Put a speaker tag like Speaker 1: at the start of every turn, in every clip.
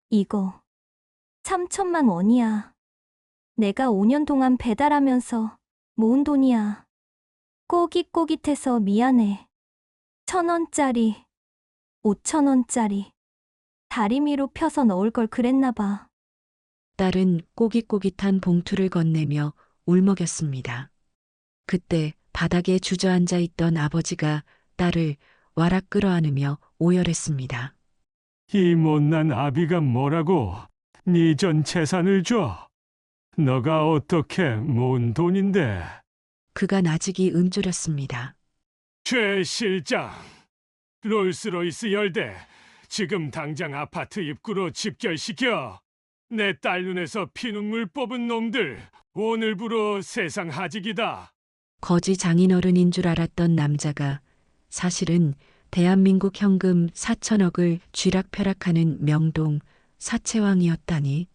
Speaker 1: 이거 3천만 원이야. 내가 5년 동안 배달하면서 모은 돈이야. 꼬깃꼬깃해서 미안해. 1,000원짜리, 5,000원짜리. 다리미로 펴서 넣을 걸 그랬나 봐.
Speaker 2: 딸은 꼬깃꼬깃한 봉투를 건네며 울먹였습니다. 그때 바닥에 주저앉아 있던 아버지가 딸을 와락 끌어안으며 오열했습니다.
Speaker 3: 이 못난 아비가 뭐라고 네 전 재산을 줘? 너가 어떻게 모은 돈인데?
Speaker 2: 그가 나직이 움츠렸습니다.
Speaker 3: 최 실장, 롤스로이스 열대 지금 당장 아파트 입구로 집결시켜. 내 딸 눈에서 피눈물 뽑은 놈들 오늘부로 세상 하직이다.
Speaker 2: 거지 장인어른인 줄 알았던 남자가 사실은 대한민국 현금 4천억을 쥐락펴락하는 명동 사채왕이었다니.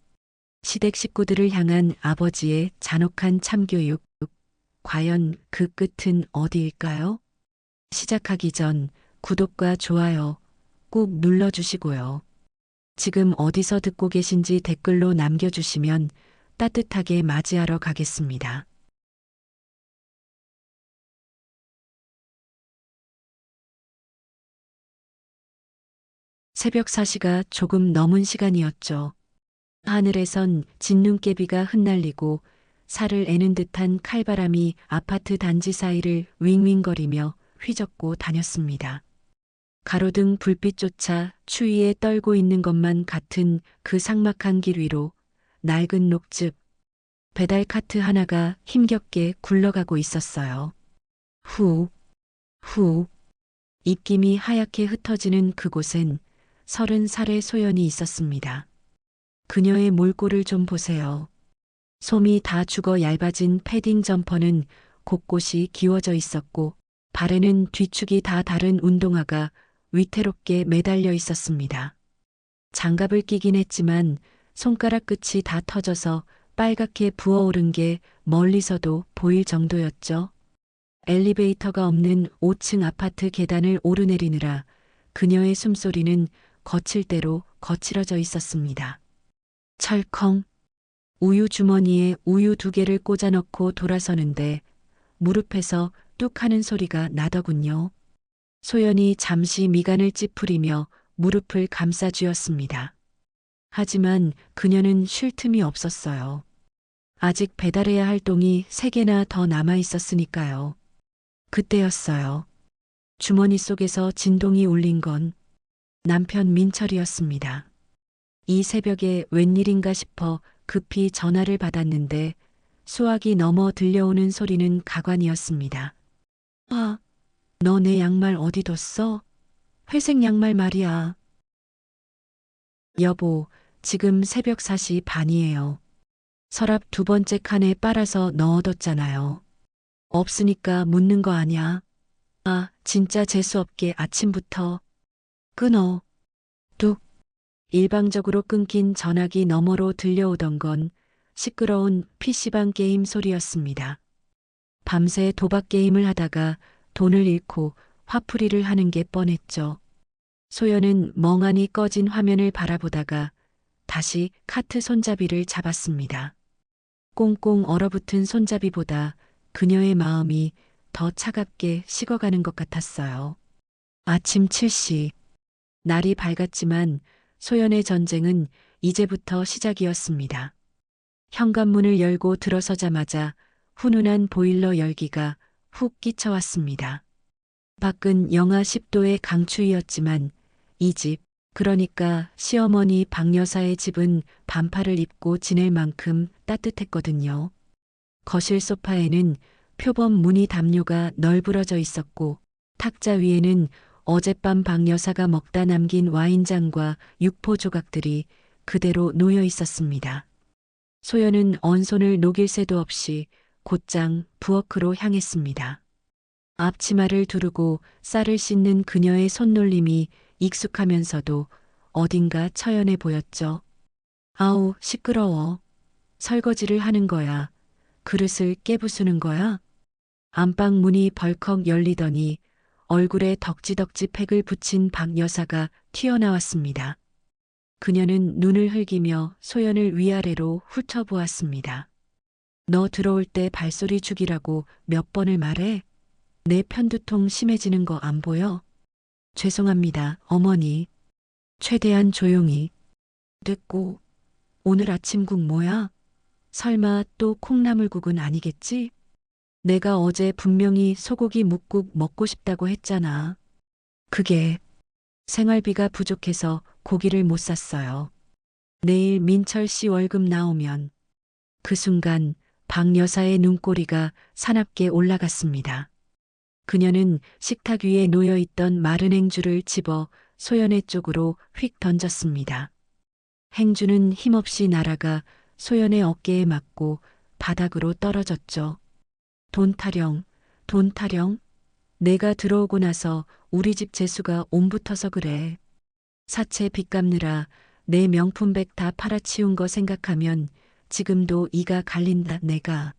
Speaker 2: 시댁 식구들을 향한 아버지의 잔혹한 참교육. 과연 그 끝은 어디일까요? 시작하기 전 구독과 좋아요 꾹 눌러주시고요. 지금 어디서 듣고 계신지 댓글로 남겨주시면 따뜻하게 맞이하러 가겠습니다. 새벽 4시가 조금 넘은 시간이었죠. 하늘에선 진눈깨비가 흩날리고 살을 애는 듯한 칼바람이 아파트 단지 사이를 윙윙거리며 휘젓고 다녔습니다. 가로등 불빛조차 추위에 떨고 있는 것만 같은 그 삭막한 길 위로 낡은 녹즙 배달 카트 하나가 힘겹게 굴러가고 있었어요. 후, 후, 입김이 하얗게 흩어지는 그곳엔 30살의 소연이 있었습니다. 그녀의 몰골을 좀 보세요. 솜이 다 죽어 얇아진 패딩 점퍼는 곳곳이 기워져 있었고 발에는 뒤축이 다 다른 운동화가 위태롭게 매달려 있었습니다. 장갑을 끼긴 했지만 손가락 끝이 다 터져서 빨갛게 부어오른 게 멀리서도 보일 정도였죠. 엘리베이터가 없는 5층 아파트 계단을 오르내리느라 그녀의 숨소리는 거칠 대로 거칠어져 있었습니다. 철컹. 우유 주머니에 우유 2개를 꽂아 넣고 돌아서는데 무릎에서 뚝 하는 소리가 나더군요. 소연이 잠시 미간을 찌푸리며 무릎을 감싸 쥐었습니다. 하지만 그녀는 쉴 틈이 없었어요. 아직 배달해야 할 똥이 3개나 더 남아 있었으니까요. 그때였어요. 주머니 속에서 진동이 울린 건 남편 민철이었습니다. 이 새벽에 웬일인가 싶어 급히 전화를 받았는데 수화기 넘어 들려오는 소리는 가관이었습니다. 아, 너 내 양말 어디 뒀어? 회색 양말 말이야. 여보, 지금 새벽 4시 반이에요. 서랍 2번째 칸에 빨아서 넣어뒀잖아요. 없으니까 묻는 거 아냐? 아, 진짜 재수없게 아침부터. 끊어. 뚝. 일방적으로 끊긴 전화기 너머로 들려오던 건 시끄러운 PC방 게임 소리였습니다. 밤새 도박 게임을 하다가 돈을 잃고 화풀이를 하는 게 뻔했죠. 소연은 멍하니 꺼진 화면을 바라보다가 다시 카트 손잡이를 잡았습니다. 꽁꽁 얼어붙은 손잡이보다 그녀의 마음이 더 차갑게 식어가는 것 같았어요. 아침 7시. 날이 밝았지만 소연의 전쟁은 이제부터 시작이었습니다. 현관문을 열고 들어서자마자 훈훈한 보일러 열기가 훅 끼쳐왔습니다. 밖은 영하 10도의 강추위였지만 이 집, 그러니까 시어머니 박 여사의 집은 반팔을 입고 지낼 만큼 따뜻했거든요. 거실 소파에는 표범 무늬 담요가 널브러져 있었고 탁자 위에는 어젯밤 박 여사가 먹다 남긴 와인잔과 육포 조각들이 그대로 놓여 있었습니다. 소연은 언손을 녹일 새도 없이 곧장 부엌으로 향했습니다. 앞치마를 두르고 쌀을 씻는 그녀의 손놀림이 익숙하면서도 어딘가 처연해 보였죠. 아우, 시끄러워. 설거지를 하는 거야. 그릇을 깨부수는 거야? 안방 문이 벌컥 열리더니 얼굴에 덕지덕지 팩을 붙인 박 여사가 튀어나왔습니다. 그녀는 눈을 흘기며 소연을 위아래로 훑어보았습니다. 너 들어올 때 발소리 죽이라고 몇 번을 말해? 내 편두통 심해지는 거 안 보여? 죄송합니다, 어머니. 최대한 조용히. 됐고, 오늘 아침국 뭐야? 설마 또 콩나물국은 아니겠지? 내가 어제 분명히 소고기 묵국 먹고 싶다고 했잖아. 그게 생활비가 부족해서 고기를 못 샀어요. 내일 민철 씨 월급 나오면 그 순간 박 여사의 눈꼬리가 사납게 올라갔습니다. 그녀는 식탁 위에 놓여 있던 마른 행주를 집어 소연의 쪽으로 휙 던졌습니다. 행주는 힘없이 날아가 소연의 어깨에 맞고 바닥으로 떨어졌죠. 돈 타령, 돈 타령. 내가 들어오고 나서 우리 집 재수가 옴붙어서 그래. 사채 빚 갚느라 내 명품백 다 팔아치운 거 생각하면 지금도 이가 갈린다. 내가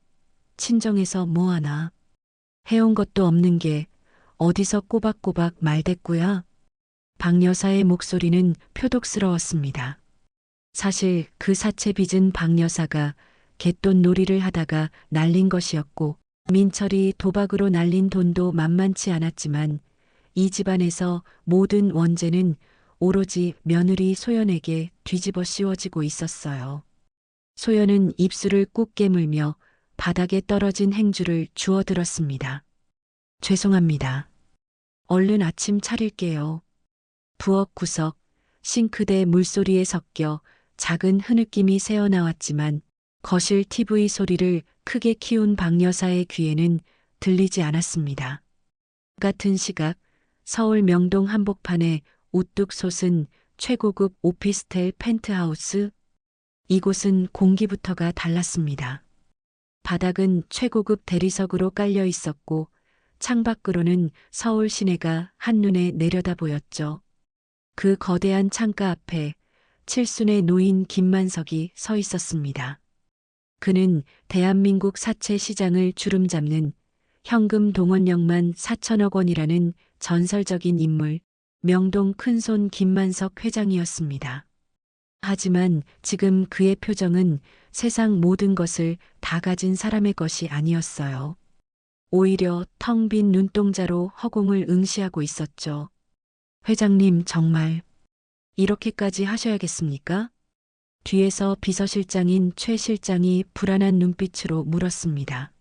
Speaker 2: 친정에서 뭐하나. 해온 것도 없는 게 어디서 꼬박꼬박 말대꾸야. 박 여사의 목소리는 표독스러웠습니다. 사실 그 사채 빚은 박 여사가 갯돈 놀이를 하다가 날린 것이었고 민철이 도박으로 날린 돈도 만만치 않았지만 이 집안에서 모든 원죄는 오로지 며느리 소연에게 뒤집어 씌워지고 있었어요. 소연은 입술을 꾹 깨물며 바닥에 떨어진 행주를 주워들었습니다. 죄송합니다. 얼른 아침 차릴게요. 부엌 구석, 싱크대 물소리에 섞여 작은 흐느낌이 새어나왔지만 거실 TV 소리를 크게 키운 박 여사의 귀에는 들리지 않았습니다. 같은 시각 서울 명동 한복판에 우뚝 솟은 최고급 오피스텔 펜트하우스. 이곳은 공기부터가 달랐습니다. 바닥은 최고급 대리석으로 깔려 있었고 창밖으로는 서울 시내가 한눈에 내려다 보였죠. 그 거대한 창가 앞에 칠순의 노인 김만석이 서 있었습니다. 그는 대한민국 사채 시장을 주름잡는 현금 동원력만 4천억 원이라는 전설적인 인물, 명동 큰손 김만석 회장이었습니다. 하지만 지금 그의 표정은 세상 모든 것을 다 가진 사람의 것이 아니었어요. 오히려 텅 빈 눈동자로 허공을 응시하고 있었죠. 회장님, 정말 이렇게까지 하셔야겠습니까? 뒤에서 비서실장인 최 실장이 불안한 눈빛으로 물었습니다.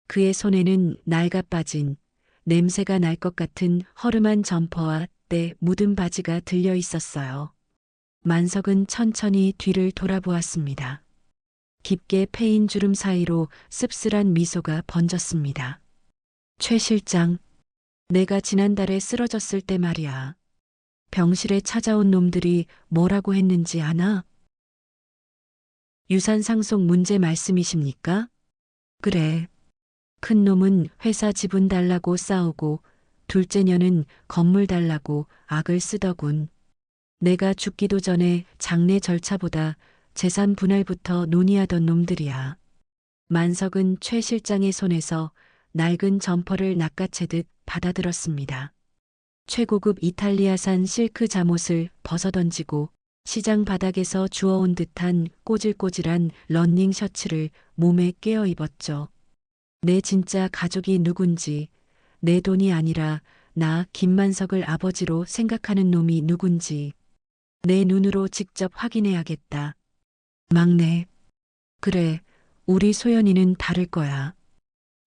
Speaker 2: 그의 손에는 낡아 빠진 냄새가 날 것 같은 허름한 점퍼와 때 묻은 바지가 들려 있었어요. 만석은 천천히 뒤를 돌아보았습니다. 깊게 패인 주름 사이로 씁쓸한 미소가 번졌습니다. 최 실장, 내가 지난달에 쓰러졌을 때 말이야. 병실에 찾아온 놈들이 뭐라고 했는지 아나? 유산 상속 문제 말씀이십니까? 그래. 큰 놈은 회사 지분 달라고 싸우고 둘째 년은 건물 달라고 악을 쓰더군. 내가 죽기도 전에 장례 절차보다 재산 분할부터 논의하던 놈들이야. 만석은 최 실장의 손에서 낡은 점퍼를 낚아채듯 받아들었습니다. 최고급 이탈리아산 실크 잠옷을 벗어던지고 시장 바닥에서 주워온 듯한 꼬질꼬질한 러닝 셔츠를 몸에 꿰어 입었죠. 내 진짜 가족이 누군지, 내 돈이 아니라 나 김만석을 아버지로 생각하는 놈이 누군지 내 눈으로 직접 확인해야겠다. 막내. 그래, 우리 소연이는 다를 거야.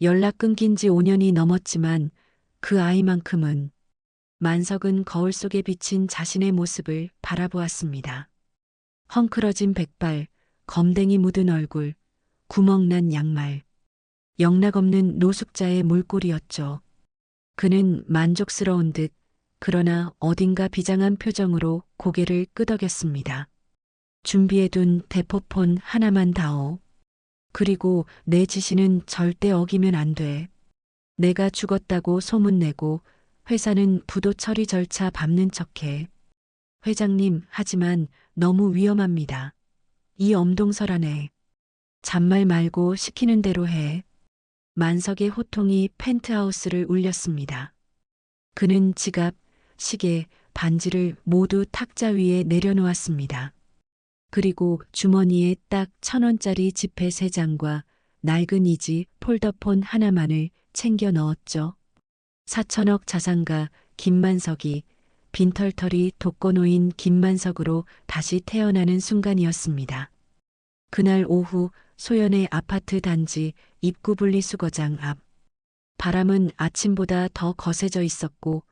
Speaker 2: 연락 끊긴 지 5년이 넘었지만 그 아이만큼은. 만석은 거울 속에 비친 자신의 모습을 바라보았습니다. 헝클어진 백발, 검댕이 묻은 얼굴, 구멍난 양말. 영락없는 노숙자의 몰골이었죠. 그는 만족스러운 듯 그러나 어딘가 비장한 표정으로 고개를 끄덕였습니다. 준비해둔 대포폰 하나만 다오. 그리고 내 지시는 절대 어기면 안 돼. 내가 죽었다고 소문내고 회사는 부도 처리 절차 밟는 척해. 회장님, 하지만 너무 위험합니다. 이 엄동설하네. 잔말 말고 시키는 대로 해. 만석의 호통이 펜트하우스를 울렸습니다. 그는 지갑, 시계, 반지를 모두 탁자 위에 내려놓았습니다. 그리고 주머니에 딱 1,000원짜리 지폐 3장과 낡은 이지 폴더폰 하나만을 챙겨 넣었죠. 4천억 자산가 김만석이 빈털털이 돋궈놓인 김만석으로 다시 태어나는 순간이었습니다. 그날 오후 소연의 아파트 단지 입구 분리수거장 앞. 바람은 아침보다 더 거세져 있었고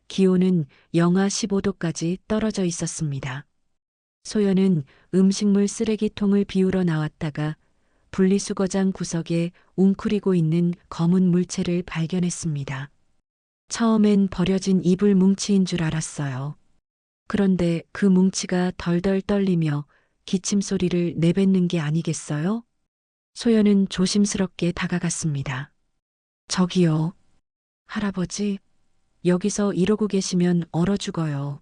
Speaker 2: 기온은 영하 15도까지 떨어져 있었습니다. 소연은 음식물 쓰레기통을 비우러 나왔다가 분리수거장 구석에 웅크리고 있는 검은 물체를 발견했습니다. 처음엔 버려진 이불 뭉치인 줄 알았어요. 그런데 그 뭉치가 덜덜 떨리며 기침 소리를 내뱉는 게 아니겠어요? 소연은 조심스럽게 다가갔습니다. 저기요. 할아버지, 여기서 이러고 계시면 얼어 죽어요.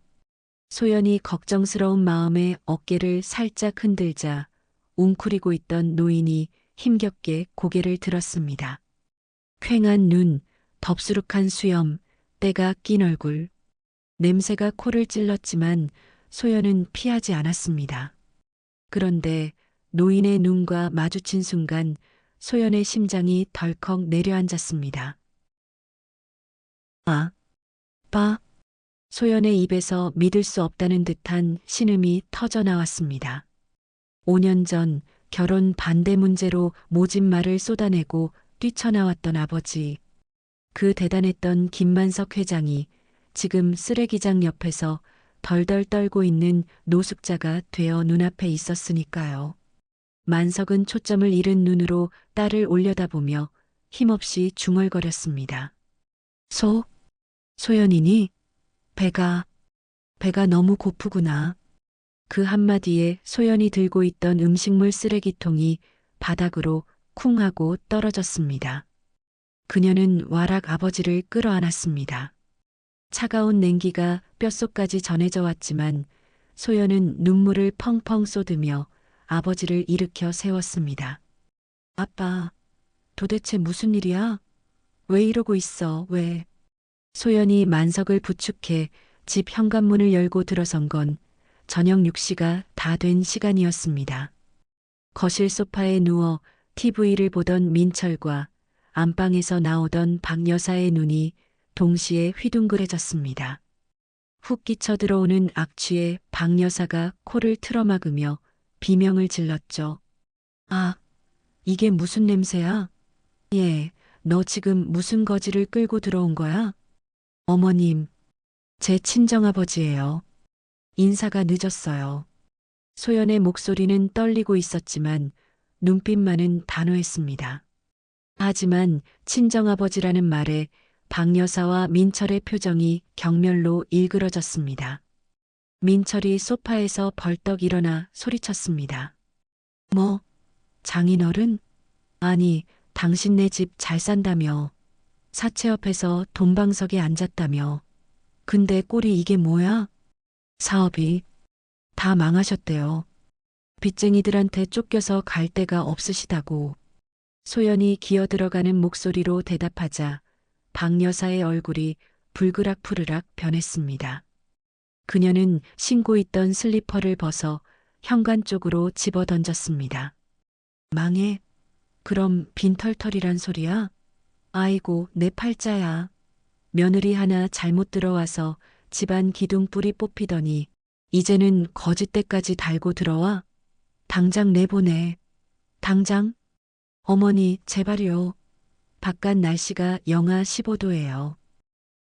Speaker 2: 소연이 걱정스러운 마음에 어깨를 살짝 흔들자 웅크리고 있던 노인이 힘겹게 고개를 들었습니다. 퀭한 눈, 덥수룩한 수염, 때가 낀 얼굴. 냄새가 코를 찔렀지만 소연은 피하지 않았습니다. 그런데 노인의 눈과 마주친 순간 소연의 심장이 덜컥 내려앉았습니다. 빠. 소연의 입에서 믿을 수 없다는 듯한 신음이 터져 나왔습니다. 5년 전 결혼 반대 문제로 모진 말을 쏟아내고 뛰쳐나왔던 아버지. 그 대단했던 김만석 회장이 지금 쓰레기장 옆에서 덜덜 떨고 있는 노숙자가 되어 눈앞에 있었으니까요. 만석은 초점을 잃은 눈으로 딸을 올려다보며 힘없이 중얼거렸습니다. 소연이니? 배가 너무 고프구나. 그 한마디에 소연이 들고 있던 음식물 쓰레기통이 바닥으로 쿵 하고 떨어졌습니다. 그녀는 와락 아버지를 끌어안았습니다. 차가운 냉기가 뼛속까지 전해져 왔지만 소연은 눈물을 펑펑 쏟으며 아버지를 일으켜 세웠습니다. 아빠, 도대체 무슨 일이야? 왜 이러고 있어, 왜? 소연이 만석을 부축해 집 현관문을 열고 들어선 건 저녁 6시가 다 된 시간이었습니다. 거실 소파에 누워 TV를 보던 민철과 안방에서 나오던 박 여사의 눈이 동시에 휘둥그레졌습니다. 훅 끼쳐 들어오는 악취에 박 여사가 코를 틀어막으며 비명을 질렀죠. 아, 이게 무슨 냄새야? 예, 너 지금 무슨 거지를 끌고 들어온 거야? 어머님, 제 친정아버지예요. 인사가 늦었어요. 소연의 목소리는 떨리고 있었지만 눈빛만은 단호했습니다. 하지만 친정아버지라는 말에 박 여사와 민철의 표정이 경멸로 일그러졌습니다. 민철이 소파에서 벌떡 일어나 소리쳤습니다. 뭐, 장인어른? 아니, 당신네 집 잘 산다며. 사채 옆에서 돈방석에 앉았다며. 근데 꼴이 이게 뭐야? 사업이 다 망하셨대요. 빚쟁이들한테 쫓겨서 갈 데가 없으시다고. 소연이 기어들어가는 목소리로 대답하자 박 여사의 얼굴이 불그락푸르락 변했습니다. 그녀는 신고 있던 슬리퍼를 벗어 현관 쪽으로 집어 던졌습니다. 망해? 그럼 빈털털이란 소리야? 아이고, 내 팔자야. 며느리 하나 잘못 들어와서 집안 기둥뿌리 뽑히더니 이제는 거짓대까지 달고 들어와? 당장 내보내. 당장? 어머니, 제발요. 바깥 날씨가 영하 15도예요.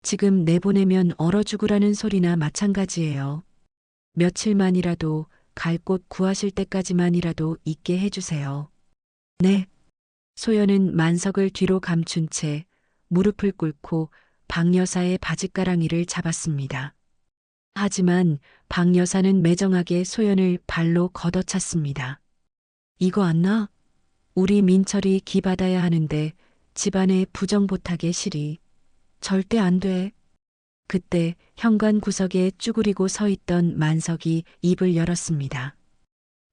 Speaker 2: 지금 내보내면 얼어 죽으라는 소리나 마찬가지예요. 며칠만이라도 갈 곳 구하실 때까지만이라도 있게 해주세요. 네. 소연은 만석을 뒤로 감춘 채 무릎을 꿇고 박 여사의 바짓가랑이를 잡았습니다. 하지만 박 여사는 매정하게 소연을 발로 걷어찼습니다. 이거 안 나? 우리 민철이 기 받아야 하는데 집안에 부정부탁의 실이. 절대 안 돼. 그때 현관 구석에 쭈그리고 서 있던 만석이 입을 열었습니다.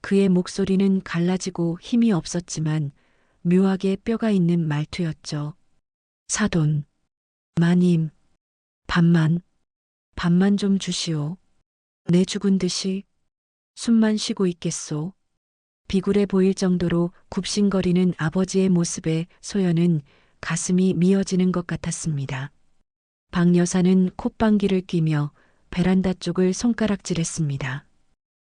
Speaker 2: 그의 목소리는 갈라지고 힘이 없었지만 묘하게 뼈가 있는 말투였죠. 사돈, 마님, 반만. 밥만 좀 주시오. 내 죽은 듯이 숨만 쉬고 있겠소. 비굴해 보일 정도로 굽신거리는 아버지의 모습에 소연은 가슴이 미어지는 것 같았습니다. 박 여사는 콧방귀를 뀌며 베란다 쪽을 손가락질했습니다.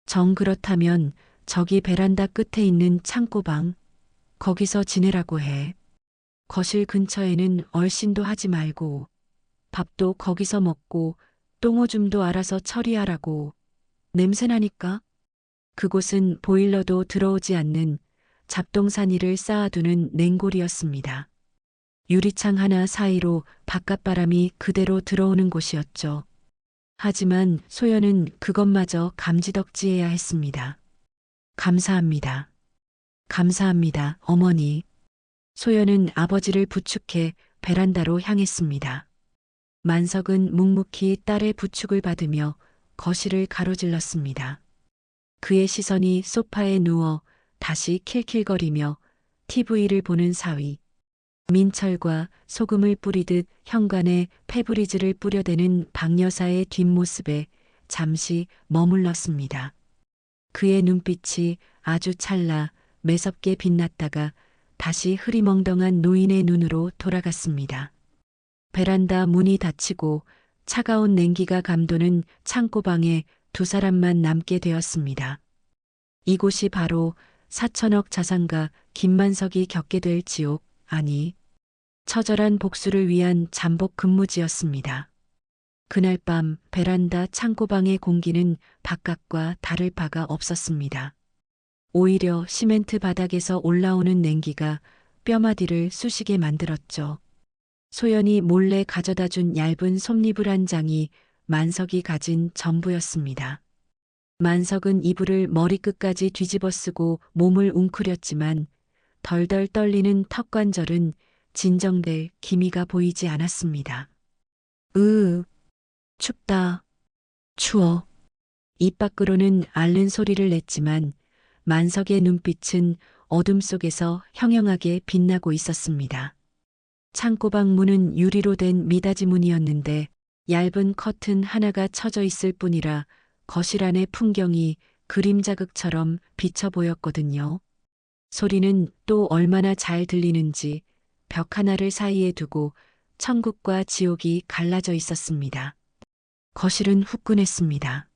Speaker 2: 정 그렇다면 저기 베란다 끝에 있는 창고방, 거기서 지내라고 해. 거실 근처에는 얼씬도 하지 말고 밥도 거기서 먹고 똥오줌도 알아서 처리하라고. 냄새나니까? 그곳은 보일러도 들어오지 않는 잡동사니를 쌓아두는 냉골이었습니다. 유리창 하나 사이로 바깥바람이 그대로 들어오는 곳이었죠. 하지만 소연은 그것마저 감지덕지해야 했습니다. 감사합니다. 감사합니다, 어머니. 소연은 아버지를 부축해 베란다로 향했습니다. 만석은 묵묵히 딸의 부축을 받으며 거실을 가로질렀습니다. 그의 시선이 소파에 누워 다시 킬킬거리며 TV를 보는 사위. 민철과 소금을 뿌리듯 현관에 페브리즈를 뿌려대는 박 여사의 뒷모습에 잠시 머물렀습니다. 그의 눈빛이 아주 찰나 매섭게 빛났다가 다시 흐리멍덩한 노인의 눈으로 돌아갔습니다. 베란다 문이 닫히고 차가운 냉기가 감도는 창고방에 두 사람만 남게 되었습니다. 이곳이 바로 4천억 자산가 김만석이 겪게 될 지옥, 아니, 처절한 복수를 위한 잠복 근무지였습니다. 그날 밤 베란다 창고방의 공기는 바깥과 다를 바가 없었습니다. 오히려 시멘트 바닥에서 올라오는 냉기가 뼈마디를 쑤시게 만들었죠. 소연이 몰래 가져다 준 얇은 솜니불 한 장이 만석이 가진 전부였습니다. 만석은 이불을 머리끝까지 뒤집어 쓰고 몸을 웅크렸지만 덜덜 떨리는 턱관절은 진정될 기미가 보이지 않았습니다. 춥다. 추워. 입 밖으로는 앓는 소리를 냈지만 만석의 눈빛은 어둠 속에서 형형하게 빛나고 있었습니다. 창고방 문은 유리로 된 미닫이 문이었는데 얇은 커튼 하나가 쳐져 있을 뿐이라 거실 안의 풍경이 그림 자극처럼 비쳐 보였거든요. 소리는 또 얼마나 잘 들리는지 벽 하나를 사이에 두고 천국과 지옥이 갈라져 있었습니다. 거실은 후끈했습니다.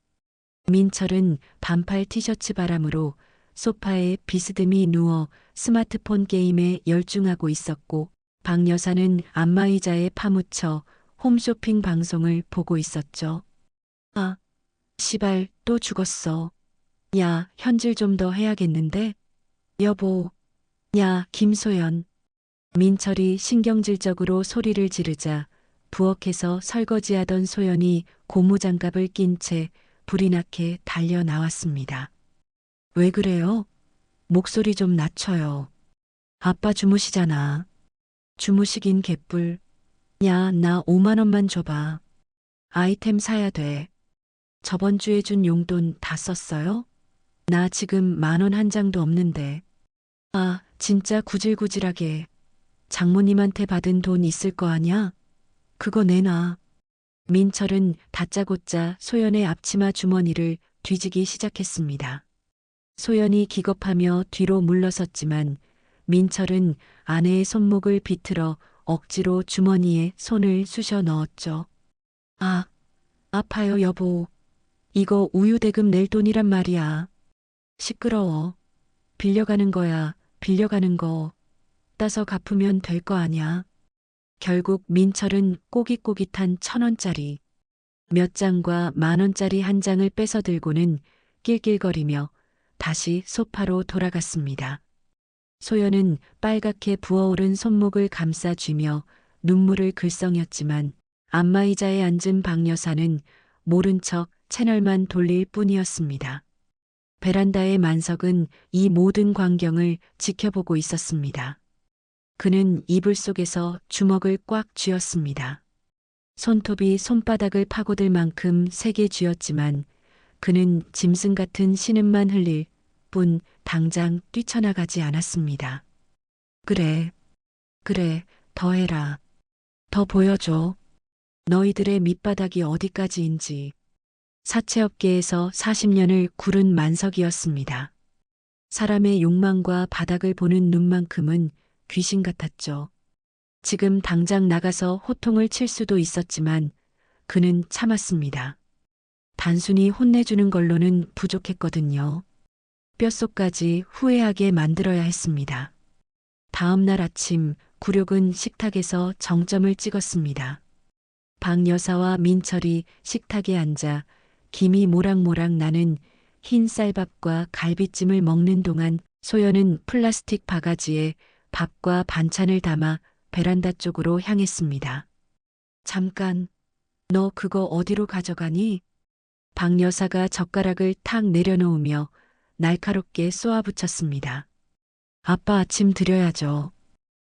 Speaker 2: 민철은 반팔 티셔츠 바람으로 소파에 비스듬히 누워 스마트폰 게임에 열중하고 있었고 박 여사는 안마의자에 파묻혀 홈쇼핑 방송을 보고 있었죠. 아, 시발 또 죽었어. 야, 현질 좀 더 해야겠는데? 여보. 야, 김소연. 민철이 신경질적으로 소리를 지르자 부엌에서 설거지하던 소연이 고무장갑을 낀 채 불이 나게 달려 나왔습니다. 왜 그래요? 목소리 좀 낮춰요. 아빠 주무시잖아. 주무시긴 개뿔. 야, 나 5만 원만 줘봐. 아이템 사야 돼. 저번 주에 준 용돈 다 썼어요? 나 지금 10,000원 한 장도 없는데. 아, 진짜 구질구질하게. 장모님한테 받은 돈 있을 거 아냐? 그거 내놔. 민철은 다짜고짜 소연의 앞치마 주머니를 뒤지기 시작했습니다. 소연이 기겁하며 뒤로 물러섰지만 민철은 아내의 손목을 비틀어 억지로 주머니에 손을 쑤셔 넣었죠. 아, 아파요, 여보. 이거 우유 대금 낼 돈이란 말이야. 시끄러워. 빌려가는 거야, 빌려가는 거. 따서 갚으면 될 거 아냐. 결국 민철은 꼬깃꼬깃한 1,000원짜리 몇 장과 10,000원짜리 한 장을 뺏어 들고는 낄낄거리며 다시 소파로 돌아갔습니다. 소연은 빨갛게 부어오른 손목을 감싸쥐며 눈물을 글썽였지만 안마의자에 앉은 박 여사는 모른 척 채널만 돌릴 뿐이었습니다. 베란다의 만석은 이 모든 광경을 지켜보고 있었습니다. 그는 이불 속에서 주먹을 꽉 쥐었습니다. 손톱이 손바닥을 파고들 만큼 세게 쥐었지만 그는 짐승 같은 신음만 흘릴 뿐 당장 뛰쳐나가지 않았습니다. 그래, 더 해라. 더 보여줘. 너희들의 밑바닥이 어디까지인지. 사채업계에서 40년을 구른 만석이었습니다. 사람의 욕망과 바닥을 보는 눈만큼은 귀신 같았죠. 지금 당장 나가서 호통을 칠 수도 있었지만 그는 참았습니다. 단순히 혼내주는 걸로는 부족했거든요. 뼛속까지 후회하게 만들어야 했습니다. 다음 날 아침 굴욕은 식탁에서 정점을 찍었습니다. 박 여사와 민철이 식탁에 앉아 김이 모락모락 나는 흰 쌀밥과 갈비찜을 먹는 동안 소연은 플라스틱 바가지에 밥과 반찬을 담아 베란다 쪽으로 향했습니다. 잠깐, 너 그거 어디로 가져가니? 박 여사가 젓가락을 탁 내려놓으며 날카롭게 쏘아붙였습니다. 아빠 아침 드려야죠.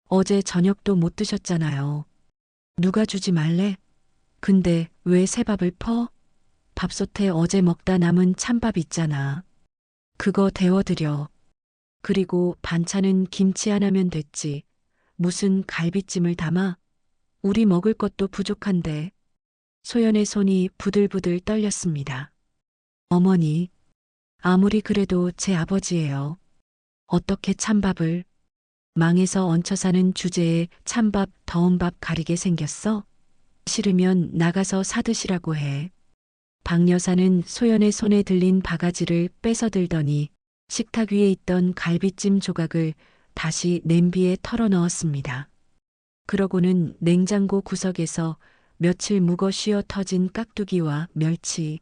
Speaker 2: 어제 저녁도 못 드셨잖아요. 누가 주지 말래? 근데 왜 새밥을 퍼? 밥솥에 어제 먹다 남은 찬밥 있잖아. 그거 데워드려. 그리고 반찬은 김치 하나면 됐지. 무슨 갈비찜을 담아? 우리 먹을 것도 부족한데. 소연의 손이 부들부들 떨렸습니다. 어머니, 아무리 그래도 제 아버지예요. 어떻게 찬밥을? 망에서 얹혀 사는 주제에 찬밥, 더운 밥 가리게 생겼어? 싫으면 나가서 사드시라고 해. 박 여사는 소연의 손에 들린 바가지를 뺏어 들더니 식탁 위에 있던 갈비찜 조각을 다시 냄비에 털어 넣었습니다. 그러고는 냉장고 구석에서 며칠 묵어 쉬어 터진 깍두기와 멸치,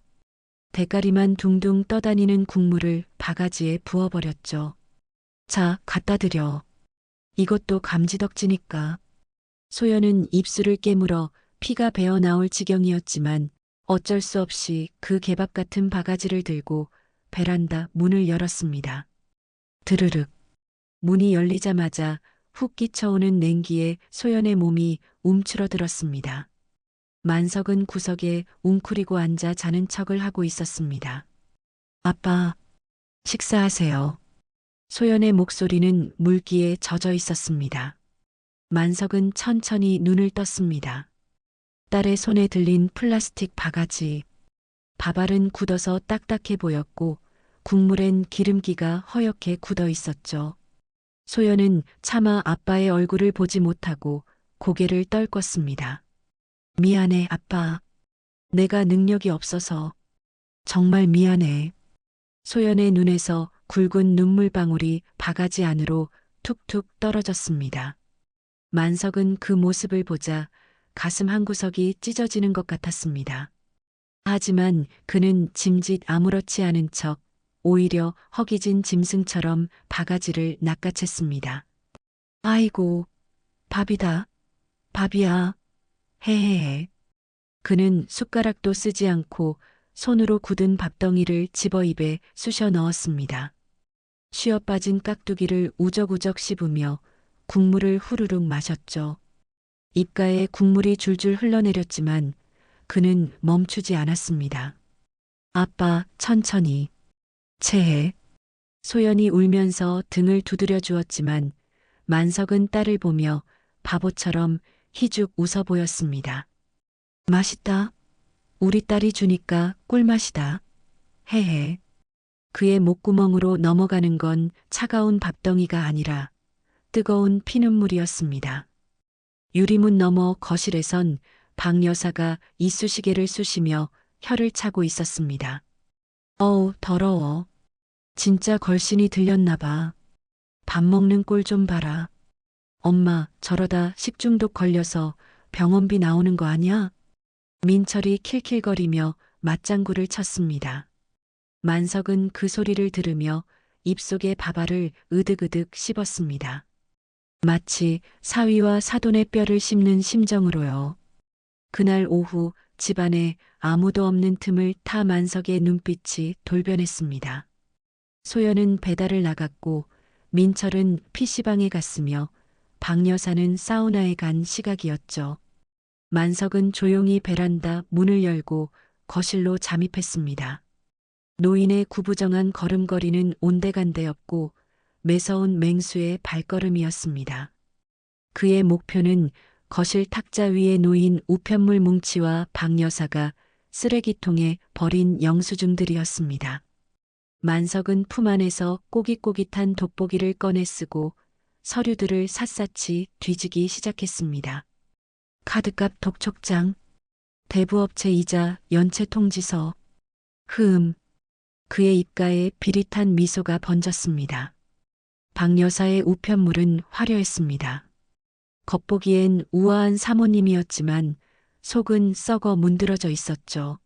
Speaker 2: 대가리만 둥둥 떠다니는 국물을 바가지에 부어버렸죠. 자, 갖다 드려. 이것도 감지덕지니까. 소연은 입술을 깨물어 피가 배어 나올 지경이었지만 어쩔 수 없이 그 개밥 같은 바가지를 들고 베란다 문을 열었습니다. 드르륵. 문이 열리자마자 훅 끼쳐오는 냉기에 소연의 몸이 움츠러들었습니다. 만석은 구석에 웅크리고 앉아 자는 척을 하고 있었습니다. 아빠, 식사하세요. 소연의 목소리는 물기에 젖어 있었습니다. 만석은 천천히 눈을 떴습니다. 딸의 손에 들린 플라스틱 바가지. 밥알은 굳어서 딱딱해 보였고 국물엔 기름기가 허옇게 굳어 있었죠. 소연은 차마 아빠의 얼굴을 보지 못하고 고개를 떨궜습니다. 미안해, 아빠. 내가 능력이 없어서. 정말 미안해. 소연의 눈에서 굵은 눈물방울이 바가지 안으로 툭툭 떨어졌습니다. 만석은 그 모습을 보자 가슴 한구석이 찢어지는 것 같았습니다. 하지만 그는 짐짓 아무렇지 않은 척 오히려 허기진 짐승처럼 바가지를 낚아챘습니다. 아이고, 밥이다. 밥이야. 헤헤헤. 그는 숟가락도 쓰지 않고 손으로 굳은 밥덩이를 집어 입에 쑤셔 넣었습니다. 쉬어 빠진 깍두기를 우적우적 씹으며 국물을 후루룩 마셨죠. 입가에 국물이 줄줄 흘러내렸지만 그는 멈추지 않았습니다. 아빠, 천천히. 체해. 소연이 울면서 등을 두드려 주었지만 만석은 딸을 보며 바보처럼 희죽 웃어 보였습니다. 맛있다. 우리 딸이 주니까 꿀맛이다. 헤헤. 그의 목구멍으로 넘어가는 건 차가운 밥덩이가 아니라 뜨거운 피눈물이었습니다. 유리문 너머 거실에선 박 여사가 이쑤시개를 쑤시며 혀를 차고 있었습니다. 어우, 더러워. 진짜 걸신이 들렸나 봐. 밥 먹는 꼴 좀 봐라. 엄마, 저러다 식중독 걸려서 병원비 나오는 거 아니야? 민철이 킬킬거리며 맞장구를 쳤습니다. 만석은 그 소리를 들으며 입속의 밥알을 으득으득 씹었습니다. 마치 사위와 사돈의 뼈를 씹는 심정으로요. 그날 오후 집안에 아무도 없는 틈을 타 만석의 눈빛이 돌변했습니다. 소연은 배달을 나갔고 민철은 PC방에 갔으며 박 여사는 사우나에 간 시각이었죠. 만석은 조용히 베란다 문을 열고 거실로 잠입했습니다. 노인의 구부정한 걸음걸이는 온데간데였고 매서운 맹수의 발걸음이었습니다. 그의 목표는 거실 탁자 위에 놓인 우편물 뭉치와 박 여사가 쓰레기통에 버린 영수증들이었습니다. 만석은 품 안에서 꼬깃꼬깃한 돋보기를 꺼내 쓰고 서류들을 샅샅이 뒤지기 시작했습니다. 카드값 독촉장, 대부업체 이자 연체 통지서. 그의 입가에 비릿한 미소가 번졌습니다. 박 여사의 우편물은 화려했습니다. 겉보기엔 우아한 사모님이었지만 속은 썩어 문드러져 있었죠.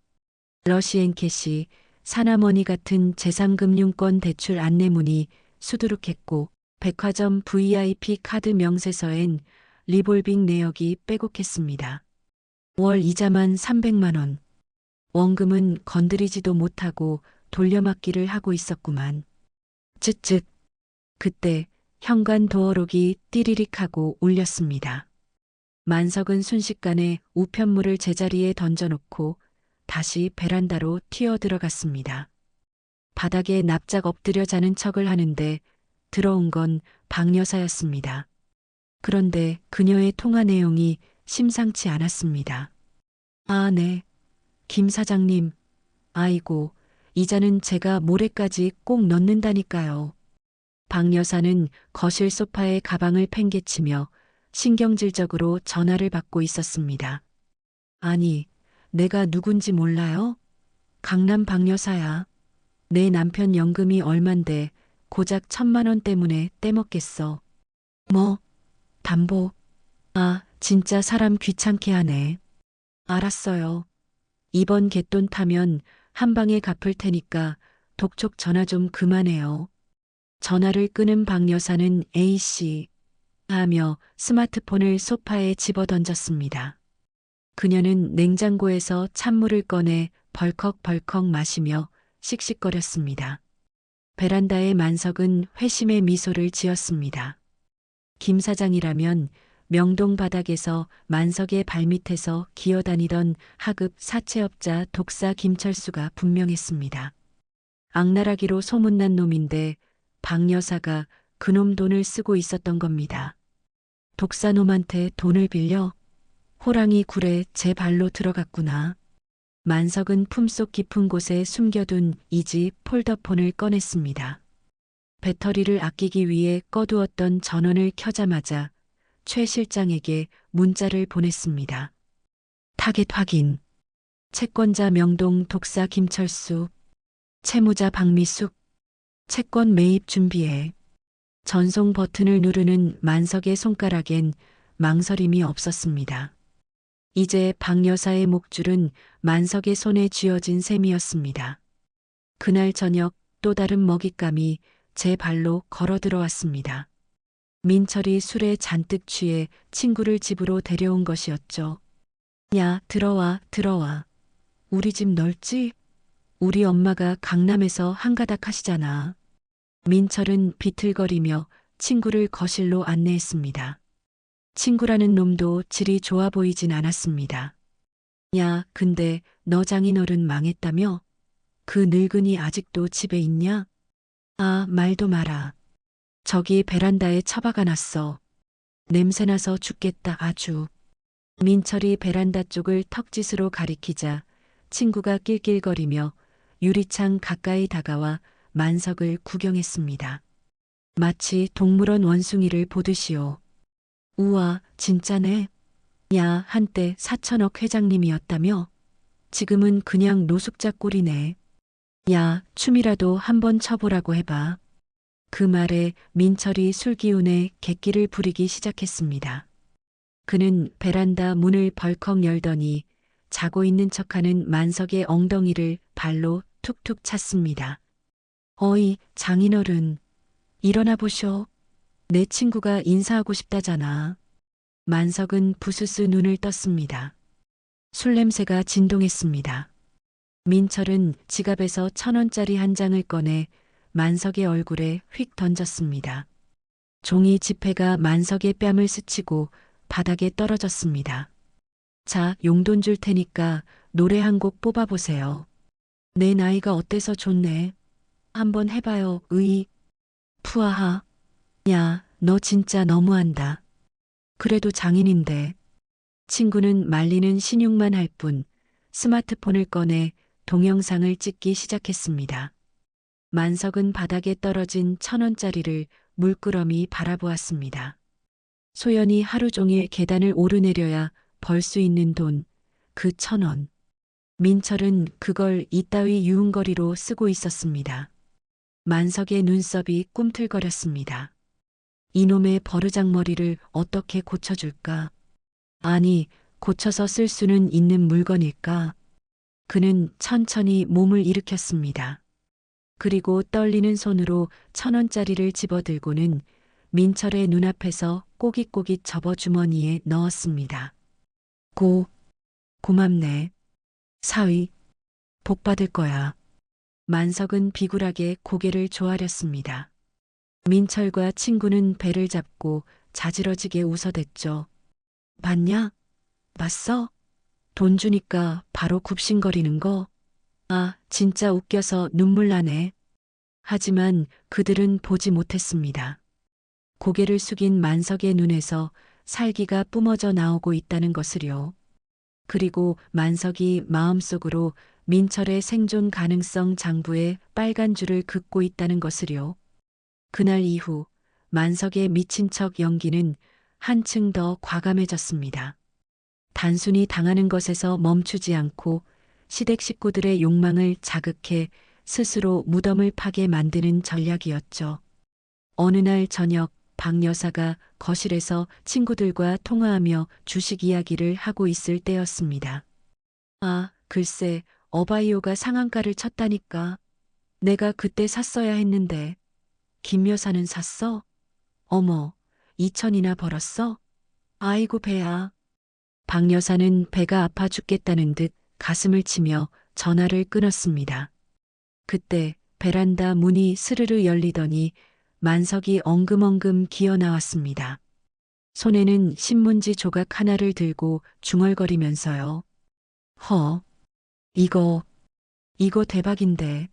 Speaker 2: 러시앤캐시, 사나머니 같은 제3금융권 대출 안내문이 수두룩했고 백화점 VIP 카드 명세서엔 리볼빙 내역이 빼곡했습니다. 월 이자만 300만 원. 원금은 건드리지도 못하고 돌려막기를 하고 있었구만. 쯧쯧. 그때 현관 도어록이 띠리릭하고 울렸습니다. 만석은 순식간에 우편물을 제자리에 던져놓고 다시 베란다로 튀어들어갔습니다. 바닥에 납작 엎드려 자는 척을 하는데 들어온 건 박 여사였습니다. 그런데 그녀의 통화 내용이 심상치 않았습니다. 아, 네. 김 사장님. 아이고, 이자는 제가 모레까지 꼭 넣는다니까요. 박 여사는 거실 소파에 가방을 팽개치며 신경질적으로 전화를 받고 있었습니다. 아니, 내가 누군지 몰라요? 강남 박 여사야. 내 남편 연금이 얼만데 고작 1,000만 원 때문에 떼먹겠어. 뭐? 담보? 아, 진짜 사람 귀찮게 하네. 알았어요. 이번 갯돈 타면 한 방에 갚을 테니까 독촉 전화 좀 그만해요. 전화를 끊은 박 여사는 A씨 하며 스마트폰을 소파에 집어던졌습니다. 그녀는 냉장고에서 찬물을 꺼내 벌컥벌컥 마시며 씩씩거렸습니다. 베란다의 만석은 회심의 미소를 지었습니다. 김 사장이라면 명동 바닥에서 만석의 발밑에서 기어다니던 하급 사채업자 독사 김철수가 분명했습니다. 악랄하기로 소문난 놈인데 박 여사가 그놈 돈을 쓰고 있었던 겁니다. 독사놈한테 돈을 빌려? 호랑이 굴에 제 발로 들어갔구나. 만석은 품속 깊은 곳에 숨겨둔 이지 폴더폰을 꺼냈습니다. 배터리를 아끼기 위해 꺼두었던 전원을 켜자마자 최 실장에게 문자를 보냈습니다. 타겟 확인. 채권자 명동 독사 김철수. 채무자 박미숙. 채권 매입 준비해. 전송 버튼을 누르는 만석의 손가락엔 망설임이 없었습니다. 이제 박 여사의 목줄은 만석의 손에 쥐어진 셈이었습니다. 그날 저녁 또 다른 먹잇감이 제 발로 걸어 들어왔습니다. 민철이 술에 잔뜩 취해 친구를 집으로 데려온 것이었죠. 야, 들어와, 들어와. 우리 집 넓지? 우리 엄마가 강남에서 한가닥 하시잖아. 민철은 비틀거리며 친구를 거실로 안내했습니다. 친구라는 놈도 질이 좋아 보이진 않았습니다. 야, 근데 너 장인어른 망했다며? 그 늙은이 아직도 집에 있냐? 아, 말도 마라. 저기 베란다에 처박아 놨어. 냄새나서 죽겠다 아주. 민철이 베란다 쪽을 턱짓으로 가리키자 친구가 낄낄거리며 유리창 가까이 다가와 만석을 구경했습니다. 마치 동물원 원숭이를 보듯이요. 우와, 진짜네. 야, 한때 4천억 회장님이었다며? 지금은 그냥 노숙자 꼴이네. 야, 춤이라도 한번 춰보라고 해봐. 그 말에 민철이 술기운에 객기를 부리기 시작했습니다. 그는 베란다 문을 벌컥 열더니 자고 있는 척하는 만석의 엉덩이를 발로 툭툭 찼습니다. 어이, 장인어른. 일어나 보쇼. 내 친구가 인사하고 싶다잖아. 만석은 부스스 눈을 떴습니다. 술 냄새가 진동했습니다. 민철은 지갑에서 1,000원짜리 한 장을 꺼내 만석의 얼굴에 휙 던졌습니다. 종이 지폐가 만석의 뺨을 스치고 바닥에 떨어졌습니다. 자, 용돈 줄 테니까 노래 한 곡 뽑아보세요. 내 나이가 어때서 좋네. 한번 해봐요, 푸아하. 야, 너 진짜 너무한다. 그래도 장인인데. 친구는 말리는 신용만 할 뿐 스마트폰을 꺼내 동영상을 찍기 시작했습니다. 만석은 바닥에 떨어진 1,000원짜리를 물끄러미 바라보았습니다. 소연이 하루 종일 계단을 오르내려야 벌 수 있는 돈, 그 1,000원. 민철은 그걸 이따위 유흥거리로 쓰고 있었습니다. 만석의 눈썹이 꿈틀거렸습니다. 이놈의 버르장머리를 어떻게 고쳐줄까? 아니, 고쳐서 쓸 수는 있는 물건일까? 그는 천천히 몸을 일으켰습니다. 그리고 떨리는 손으로 1,000원짜리를 집어들고는 민철의 눈앞에서 꼬깃꼬깃 접어 주머니에 넣었습니다. 고맙네. 사위, 복 받을 거야. 만석은 비굴하게 고개를 조아렸습니다. 민철과 친구는 배를 잡고 자지러지게 웃어댔죠. 봤냐? 봤어? 돈 주니까 바로 굽신거리는 거? 아, 진짜 웃겨서 눈물 나네. 하지만 그들은 보지 못했습니다. 고개를 숙인 만석의 눈에서 살기가 뿜어져 나오고 있다는 것을요. 그리고 만석이 마음속으로 민철의 생존 가능성 장부에 빨간 줄을 긋고 있다는 것을요. 그날 이후 만석의 미친 척 연기는 한층 더 과감해졌습니다. 단순히 당하는 것에서 멈추지 않고 시댁 식구들의 욕망을 자극해 스스로 무덤을 파게 만드는 전략이었죠. 어느 날 저녁 박 여사가 거실에서 친구들과 통화하며 주식 이야기를 하고 있을 때였습니다. 아, 글쎄, 어바이오가 상한가를 쳤다니까. 내가 그때 샀어야 했는데. 김 여사는 샀어? 어머, 2천이나 벌었어? 아이고 배야. 박 여사는 배가 아파 죽겠다는 듯 가슴을 치며 전화를 끊었습니다. 그때 베란다 문이 스르르 열리더니 만석이 엉금엉금 기어 나왔습니다. 손에는 신문지 조각 하나를 들고 중얼거리면서요. 이거 대박인데.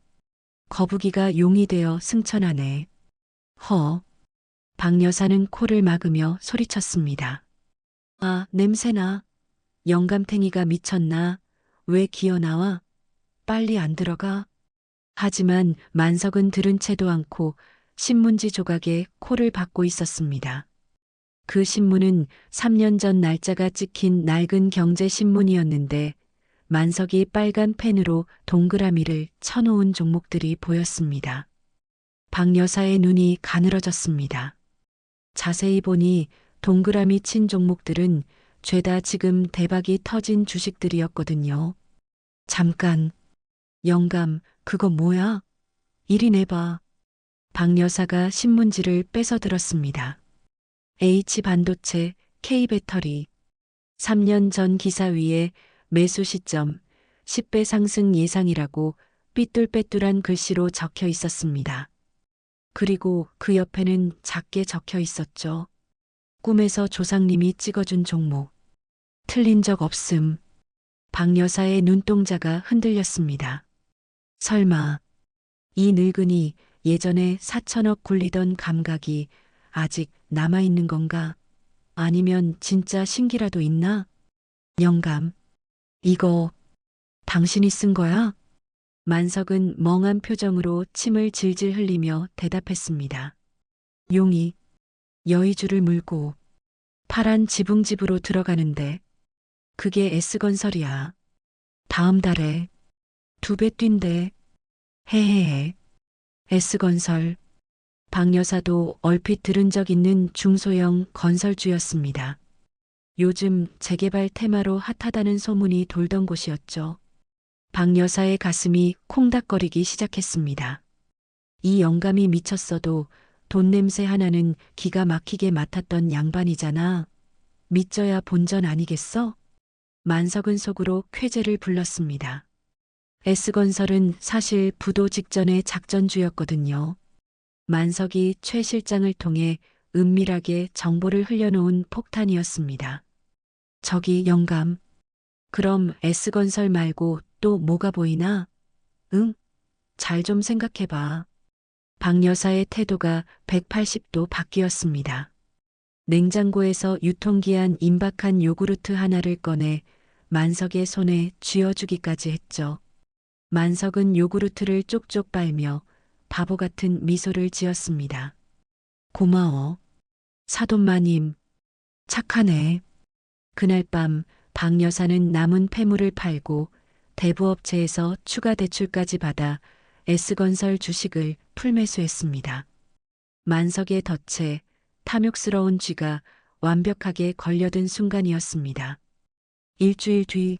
Speaker 2: 거북이가 용이 되어 승천하네. 박 여사는 코를 막으며 소리쳤습니다. 아, 냄새나. 영감탱이가 미쳤나? 왜 기어 나와? 빨리 안 들어가? 하지만 만석은 들은 채도 않고 신문지 조각에 코를 박고 있었습니다. 그 신문은 3년 전 날짜가 찍힌 낡은 경제신문이었는데 만석이 빨간 펜으로 동그라미를 쳐놓은 종목들이 보였습니다. 박 여사의 눈이 가늘어졌습니다. 자세히 보니 동그라미 친 종목들은 죄다 지금 대박이 터진 주식들이었거든요. 잠깐, 영감, 그거 뭐야? 이리 내봐. 박 여사가 신문지를 뺏어 들었습니다. H반도체, K배터리. 3년 전 기사 위에 매수 시점 10배 상승 예상이라고 삐뚤빼뚤한 글씨로 적혀 있었습니다. 그리고 그 옆에는 작게 적혀 있었죠. 꿈에서 조상님이 찍어준 종목. 틀린 적 없음. 박 여사의 눈동자가 흔들렸습니다. 설마 이 늙은이 예전에 4천억 굴리던 감각이 아직 남아있는 건가? 아니면 진짜 신기라도 있나? 영감, 이거 당신이 쓴 거야? 만석은 멍한 표정으로 침을 질질 흘리며 대답했습니다. 용이 여의주를 물고 파란 지붕집으로 들어가는데 그게 S건설이야. 다음 달에 2배 뛴대. 헤헤헤. S건설. 박 여사도 얼핏 들은 적 있는 중소형 건설주였습니다. 요즘 재개발 테마로 핫하다는 소문이 돌던 곳이었죠. 박 여사의 가슴이 콩닥거리기 시작했습니다. 이 영감이 미쳤어도 돈 냄새 하나는 기가 막히게 맡았던 양반이잖아. 믿져야 본전 아니겠어? 만석은 속으로 쾌재를 불렀습니다. S건설은 사실 부도 직전의 작전주였거든요. 만석이 최 실장을 통해 은밀하게 정보를 흘려놓은 폭탄이었습니다. 저기 영감, 그럼 S건설 말고 또 뭐가 보이나? 응? 잘 좀 생각해봐. 박 여사의 태도가 180도 바뀌었습니다. 냉장고에서 유통기한 임박한 요구르트 하나를 꺼내 만석의 손에 쥐어주기까지 했죠. 만석은 요구르트를 쪽쪽 빨며 바보 같은 미소를 지었습니다. 고마워. 사돈마님, 착하네. 그날 밤 박 여사는 남은 폐물을 팔고 대부업체에서 추가 대출까지 받아 S건설 주식을 풀매수했습니다. 만석의 덫에 탐욕스러운 쥐가 완벽하게 걸려든 순간이었습니다. 일주일 뒤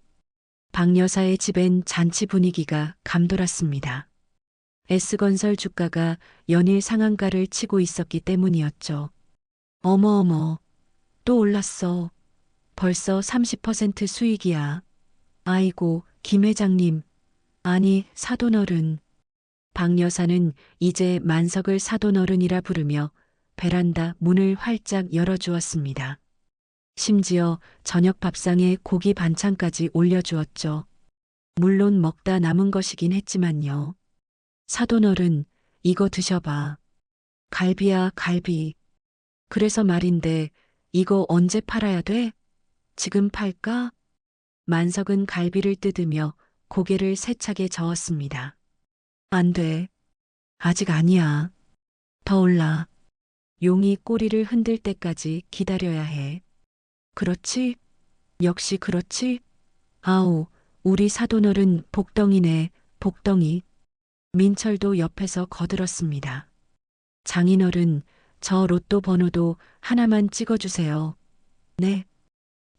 Speaker 2: 박 여사의 집엔 잔치 분위기가 감돌았습니다. S건설 주가가 연일 상한가를 치고 있었기 때문이었죠. 어머어머, 또 올랐어. 벌써 30% 수익이야. 아이고, 김 회장님. 아니, 사돈어른. 박 여사는 이제 만석을 사돈어른이라 부르며 베란다 문을 활짝 열어주었습니다. 심지어 저녁 밥상에 고기 반찬까지 올려주었죠. 물론 먹다 남은 것이긴 했지만요. 사돈어른, 이거 드셔봐. 갈비야, 갈비. 그래서 말인데, 이거 언제 팔아야 돼? 지금 팔까? 만석은 갈비를 뜯으며 고개를 세차게 저었습니다. 안 돼. 아직 아니야. 더 올라. 용이 꼬리를 흔들 때까지 기다려야 해. 그렇지? 역시 그렇지? 아우, 우리 사돈어른 복덩이네, 복덩이. 민철도 옆에서 거들었습니다. 장인어른, 저 로또 번호도 하나만 찍어주세요. 네.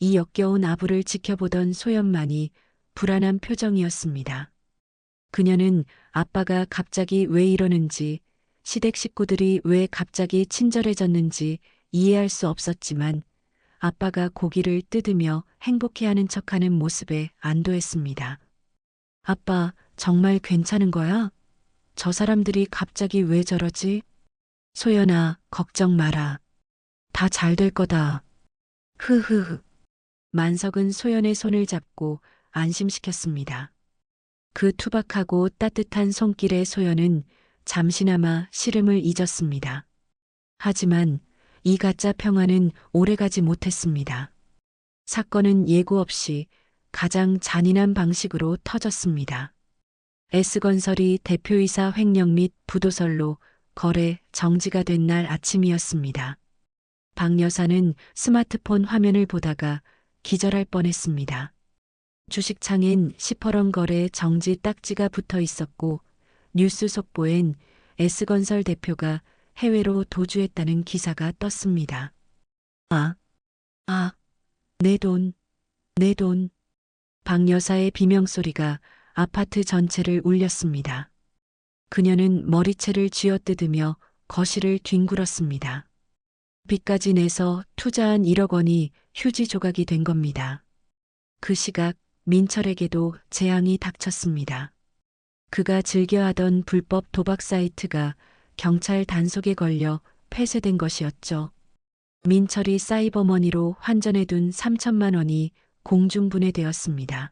Speaker 2: 이 역겨운 아부를 지켜보던 소연만이 불안한 표정이었습니다. 그녀는 아빠가 갑자기 왜 이러는지, 시댁 식구들이 왜 갑자기 친절해졌는지 이해할 수 없었지만 아빠가 고기를 뜯으며 행복해하는 척하는 모습에 안도했습니다. 아빠, 정말 괜찮은 거야? 저 사람들이 갑자기 왜 저러지? 소연아, 걱정 마라. 다 잘 될 거다. 흐흐흐. 만석은 소연의 손을 잡고 안심시켰습니다. 그 투박하고 따뜻한 손길에 소연은 잠시나마 시름을 잊었습니다. 하지만 이 가짜 평화는 오래가지 못했습니다. 사건은 예고 없이 가장 잔인한 방식으로 터졌습니다. S건설이 대표이사 횡령 및 부도설로 거래 정지가 된 날 아침이었습니다. 박 여사는 스마트폰 화면을 보다가 기절할 뻔했습니다. 주식창엔 시퍼런 거래 정지 딱지가 붙어 있었고 뉴스 속보엔 S건설 대표가 해외로 도주했다는 기사가 떴습니다. 내 돈, 내 돈. 박 여사의 비명소리가 아파트 전체를 울렸습니다. 그녀는 머리채를 쥐어뜯으며 거실을 뒹굴었습니다. 빚까지 내서 투자한 1억 원이 휴지 조각이 된 겁니다. 그 시각 민철에게도 재앙이 닥쳤습니다. 그가 즐겨하던 불법 도박 사이트가 경찰 단속에 걸려 폐쇄된 것이었죠. 민철이 사이버머니로 환전해둔 3천만 원이 공중분해되었습니다.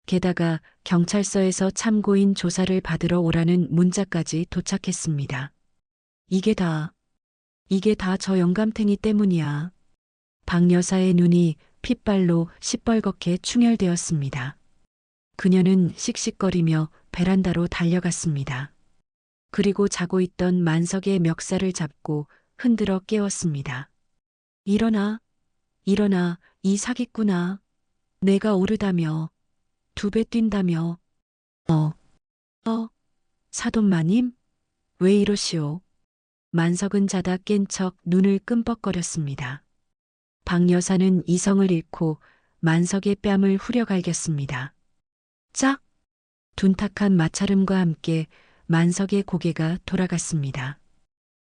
Speaker 2: 게다가 경찰서에서 참고인 조사를 받으러 오라는 문자까지 도착했습니다. 이게 다 저 영감탱이 때문이야. 박 여사의 눈이 핏발로 시뻘겋게 충혈되었습니다. 그녀는 씩씩거리며 베란다로 달려갔습니다. 그리고 자고 있던 만석의 멱살을 잡고 흔들어 깨웠습니다. 일어나, 일어나, 이 사기꾼아. 내가 오르다며. 2배 뛴다며. 사돈마님? 왜 이러시오? 만석은 자다 깬 척 눈을 끔뻑거렸습니다. 박 여사는 이성을 잃고 만석의 뺨을 후려갈겼습니다. 짝! 둔탁한 마찰음과 함께 만석의 고개가 돌아갔습니다.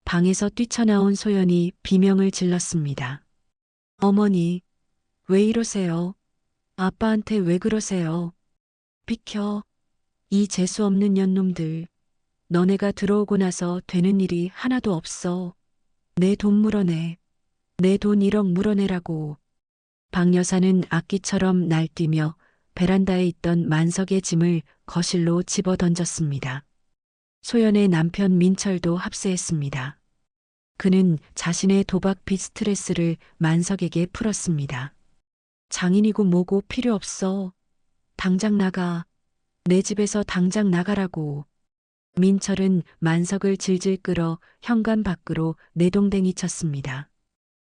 Speaker 2: 방에서 뛰쳐나온 소연이 비명을 질렀습니다. 어머니, 왜 이러세요? 아빠한테 왜 그러세요? 비켜. 이 재수없는 년놈들. 너네가 들어오고 나서 되는 일이 하나도 없어. 내 돈 물어내. 내 돈 1억 물어내라고. 박 여사는 악기처럼 날뛰며 베란다에 있던 만석의 짐을 거실로 집어 던졌습니다. 소연의 남편 민철도 합세했습니다. 그는 자신의 도박빚 스트레스를 만석에게 풀었습니다. 장인이고 뭐고 필요 없어. 당장 나가. 내 집에서 당장 나가라고. 민철은 만석을 질질 끌어 현관 밖으로 내동댕이 쳤습니다.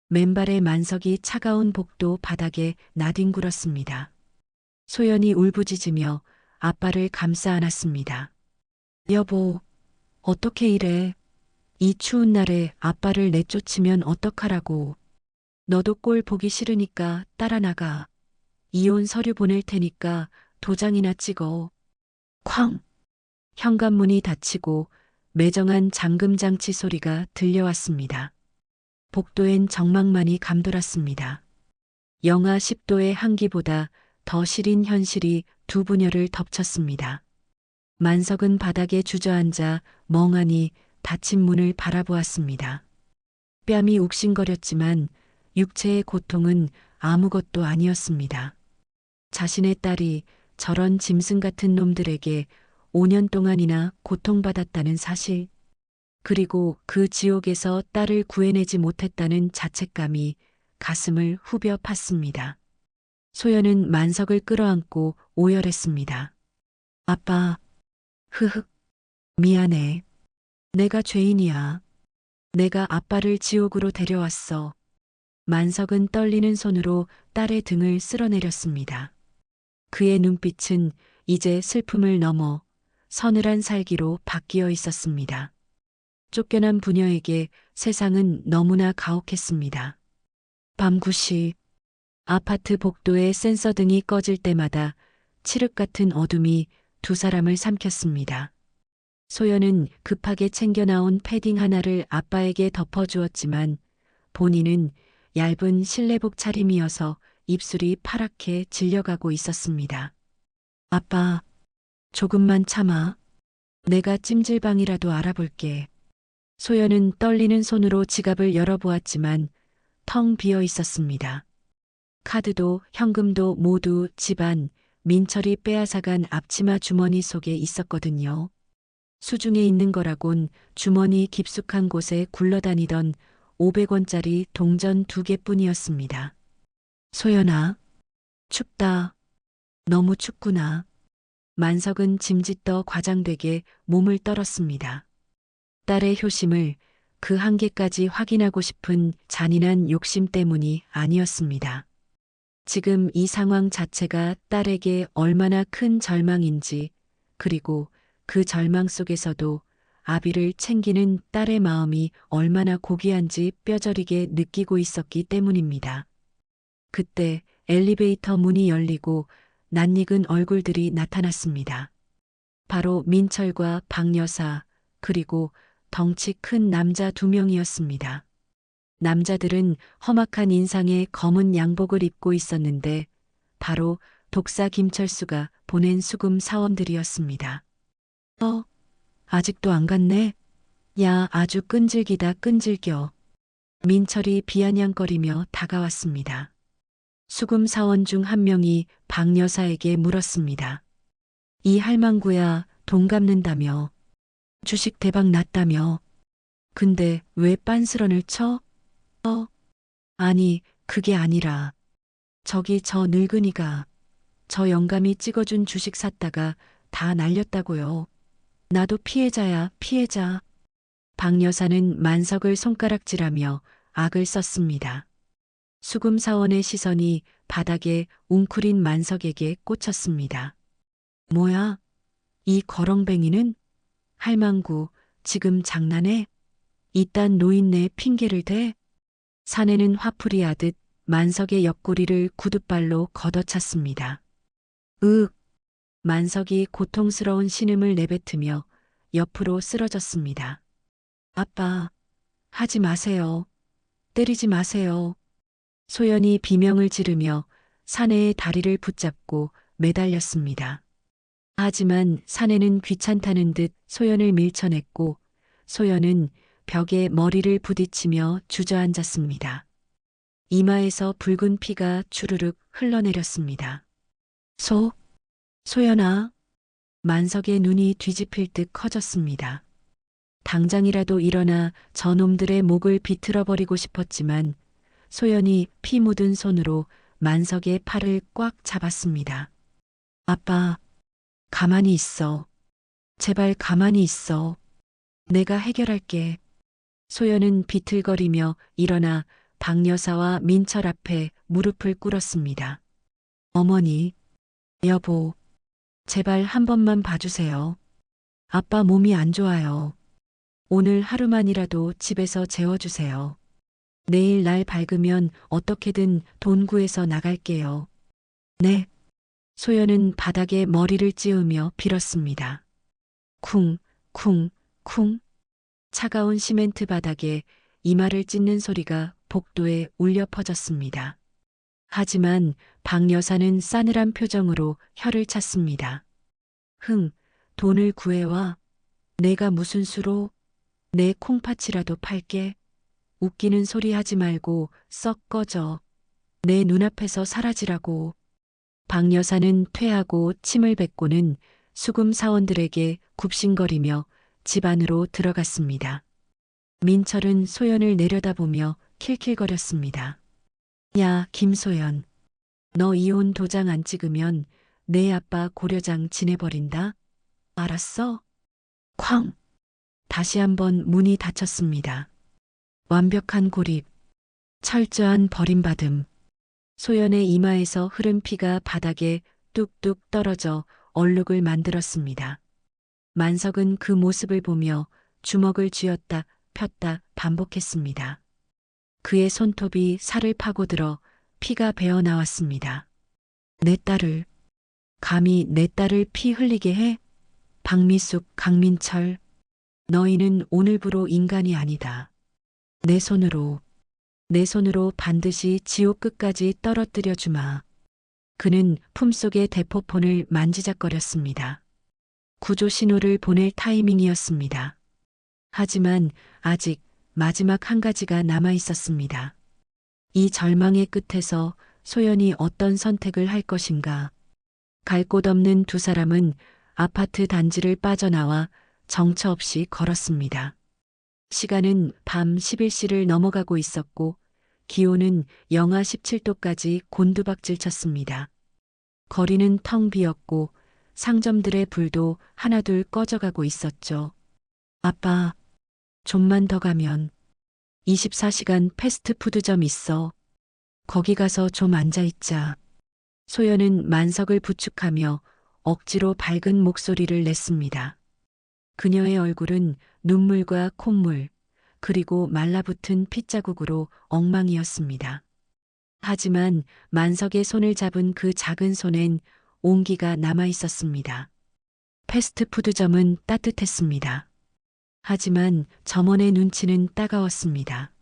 Speaker 2: 맨발의 만석이 차가운 복도 바닥에 나뒹굴었습니다. 소연이 울부짖으며 아빠를 감싸 안았습니다. 여보, 어떻게 이래? 이 추운 날에 아빠를 내쫓으면 어떡하라고. 너도 꼴 보기 싫으니까 따라 나가. 이혼 서류 보낼 테니까 도장이나 찍어. 쾅! 현관문이 닫히고 매정한 잠금장치 소리가 들려왔습니다. 복도엔 정막만이 감돌았습니다. 영하 10도의 한기보다 더 시린 현실이 두 부녀를 덮쳤습니다. 만석은 바닥에 주저앉아 멍하니 닫힌 문을 바라보았습니다. 뺨이 욱신거렸지만 육체의 고통은 아무것도 아니었습니다. 자신의 딸이 저런 짐승 같은 놈들에게 5년 동안이나 고통받았다는 사실, 그리고 그 지옥에서 딸을 구해내지 못했다는 자책감이 가슴을 후벼 팠습니다. 소연은 만석을 끌어안고 오열했습니다. 아빠, 흐흑, 미안해. 내가 죄인이야. 내가 아빠를 지옥으로 데려왔어. 만석은 떨리는 손으로 딸의 등을 쓸어내렸습니다. 그의 눈빛은 이제 슬픔을 넘어 서늘한 살기로 바뀌어 있었습니다. 쫓겨난 부녀에게 세상은 너무나 가혹했습니다. 밤 9시 아파트 복도의 센서등이 꺼질 때마다 칠흑 같은 어둠이 두 사람을 삼켰습니다. 소연은 급하게 챙겨 나온 패딩 하나를 아빠에게 덮어주었지만 본인은 얇은 실내복 차림이어서 입술이 파랗게 질려가고 있었습니다. 아빠, 조금만 참아. 내가 찜질방이라도 알아볼게. 소연은 떨리는 손으로 지갑을 열어보았지만 텅 비어 있었습니다. 카드도 현금도 모두 집안 민철이 빼앗아간 앞치마 주머니 속에 있었거든요. 수중에 있는 거라곤 주머니 깊숙한 곳에 굴러다니던 500원짜리 동전 2개뿐이었습니다. 소연아, 춥다. 너무 춥구나. 만석은 짐짓더 과장되게 몸을 떨었습니다. 딸의 효심을 그 한계까지 확인하고 싶은 잔인한 욕심 때문이 아니었습니다. 지금 이 상황 자체가 딸에게 얼마나 큰 절망인지, 그리고 그 절망 속에서도 아비를 챙기는 딸의 마음이 얼마나 고귀한지 뼈저리게 느끼고 있었기 때문입니다. 그때 엘리베이터 문이 열리고 낯익은 얼굴들이 나타났습니다. 바로 민철과 박 여사, 그리고 덩치 큰 남자 2명이었습니다. 남자들은 험악한 인상의 검은 양복을 입고 있었는데 바로 독사 김철수가 보낸 수금 사원들이었습니다. 아직도 안 갔네? 야, 아주 끈질기다 끈질겨. 민철이 비아냥거리며 다가왔습니다. 수금 사원 중 한 명이 박 여사에게 물었습니다. 이 할망구야 돈 갚는다며. 주식 대박 났다며. 근데 왜 빤스런을 쳐? 아니, 그게 아니라 저기 저 늙은이가 저 영감이 찍어준 주식 샀다가 다 날렸다고요. 나도 피해자야, 피해자. 박 여사는 만석을 손가락질하며 악을 썼습니다. 수금 사원의 시선이 바닥에 웅크린 만석에게 꽂혔습니다. 뭐야? 이 거렁뱅이는? 할망구, 지금 장난해? 이딴 노인네 핑계를 대? 사내는 화풀이 하듯 만석의 옆구리를 구둣발로 걷어찼습니다. 만석이 고통스러운 신음을 내뱉으며 옆으로 쓰러졌습니다. 아빠, 하지 마세요. 때리지 마세요. 소연이 비명을 지르며 사내의 다리를 붙잡고 매달렸습니다. 하지만 사내는 귀찮다는 듯 소연을 밀쳐냈고 소연은 벽에 머리를 부딪히며 주저앉았습니다. 이마에서 붉은 피가 주르륵 흘러내렸습니다. 소연아. 만석의 눈이 뒤집힐 듯 커졌습니다. 당장이라도 일어나 저놈들의 목을 비틀어버리고 싶었지만 소연이 피 묻은 손으로 만석의 팔을 꽉 잡았습니다. 아빠, 가만히 있어. 제발 가만히 있어. 내가 해결할게. 소연은 비틀거리며 일어나 박 여사와 민철 앞에 무릎을 꿇었습니다. 어머니, 여보, 제발 한 번만 봐주세요. 아빠 몸이 안 좋아요. 오늘 하루만이라도 집에서 재워주세요. 내일 날 밝으면 어떻게든 돈 구해서 나갈게요. 네. 소연은 바닥에 머리를 찌우며 빌었습니다. 쿵, 쿵, 쿵. 차가운 시멘트 바닥에 이마를 찢는 소리가 복도에 울려 퍼졌습니다. 하지만 박 여사는 싸늘한 표정으로 혀를 찼습니다. 돈을 구해와. 내가 무슨 수로? 내 콩팥이라도 팔게. 웃기는 소리 하지 말고 썩 꺼져. 내 눈앞에서 사라지라고. 박 여사는 퇴하고 침을 뱉고는 수금 사원들에게 굽신거리며 집 안으로 들어갔습니다. 민철은 소연을 내려다보며 킬킬거렸습니다. 야, 김소연. 너 이혼 도장 안 찍으면 내 아빠 고려장 지내버린다. 알았어? 쾅. 다시 한번 문이 닫혔습니다. 완벽한 고립. 철저한 버림받음. 소연의 이마에서 흐른 피가 바닥에 뚝뚝 떨어져 얼룩을 만들었습니다. 만석은 그 모습을 보며 주먹을 쥐었다 폈다 반복했습니다. 그의 손톱이 살을 파고들어 피가 배어 나왔습니다. 내 딸을, 감히 내 딸을 피 흘리게 해? 박미숙, 강민철, 너희는 오늘부로 인간이 아니다. 내 손으로 반드시 지옥 끝까지 떨어뜨려 주마. 그는 품속의 대포폰을 만지작거렸습니다. 구조 신호를 보낼 타이밍이었습니다. 하지만 아직 마지막 한 가지가 남아 있었습니다. 이 절망의 끝에서 소연이 어떤 선택을 할 것인가. 갈 곳 없는 두 사람은 아파트 단지를 빠져나와 정처 없이 걸었습니다. 시간은 밤 11시를 넘어가고 있었고 기온은 영하 17도까지 곤두박질 쳤습니다. 거리는 텅 비었고 상점들의 불도 하나둘 꺼져가고 있었죠. 아빠, 좀만 더 가면 24시간 패스트푸드점 있어. 거기 가서 좀 앉아있자. 소연은 만석을 부축하며 억지로 밝은 목소리를 냈습니다. 그녀의 얼굴은 눈물과 콧물, 그리고 말라붙은 핏자국으로 엉망이었습니다. 하지만 만석의 손을 잡은 그 작은 손엔 온기가 남아 있었습니다. 패스트푸드점은 따뜻했습니다. 하지만 점원의 눈치는 따가웠습니다.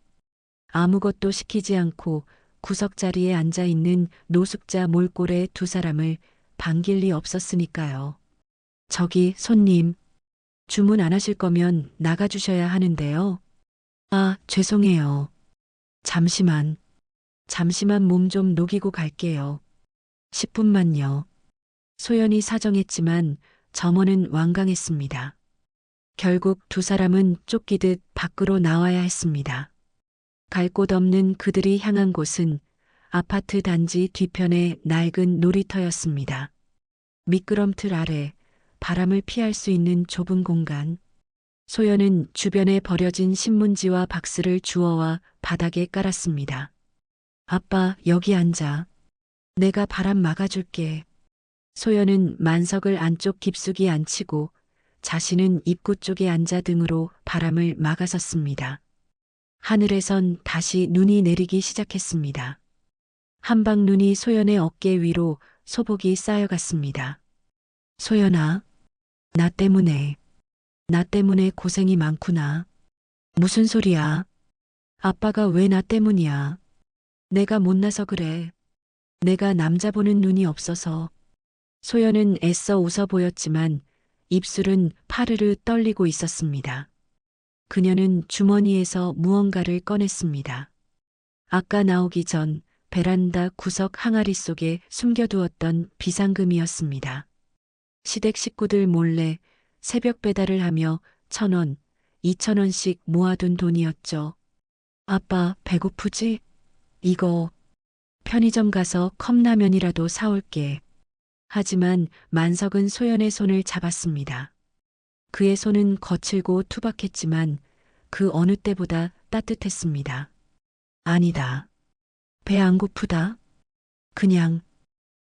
Speaker 2: 아무것도 시키지 않고 구석자리에 앉아 있는 노숙자 몰골의 두 사람을 반길 리 없었으니까요. 저기 손님, 주문 안 하실 거면 나가주셔야 하는데요. 아, 죄송해요. 잠시만 몸 좀 녹이고 갈게요. 10분만요. 소연이 사정했지만 점원은 완강했습니다. 결국 두 사람은 쫓기듯 밖으로 나와야 했습니다. 갈 곳 없는 그들이 향한 곳은 아파트 단지 뒤편의 낡은 놀이터였습니다. 미끄럼틀 아래 바람을 피할 수 있는 좁은 공간. 소연은 주변에 버려진 신문지와 박스를 주워와 바닥에 깔았습니다. 아빠, 여기 앉아. 내가 바람 막아줄게. 소연은 만석을 안쪽 깊숙이 앉히고 자신은 입구 쪽에 앉아 등으로 바람을 막아섰습니다. 하늘에선 다시 눈이 내리기 시작했습니다. 한방 눈이 소연의 어깨 위로 소복이 쌓여갔습니다. 소연아, 나 때문에 고생이 많구나. 무슨 소리야? 아빠가 왜 나 때문이야? 내가 못나서 그래. 내가 남자 보는 눈이 없어서. 소연은 애써 웃어 보였지만 입술은 파르르 떨리고 있었습니다. 그녀는 주머니에서 무언가를 꺼냈습니다. 아까 나오기 전 베란다 구석 항아리 속에 숨겨두었던 비상금이었습니다. 시댁 식구들 몰래 새벽 배달을 하며 1,000원, 2,000원씩 모아둔 돈이었죠. 아빠, 배고프지? 이거 편의점 가서 컵라면이라도 사올게. 하지만 만석은 소연의 손을 잡았습니다. 그의 손은 거칠고 투박했지만 그 어느 때보다 따뜻했습니다. 아니다. 배 안 고프다. 그냥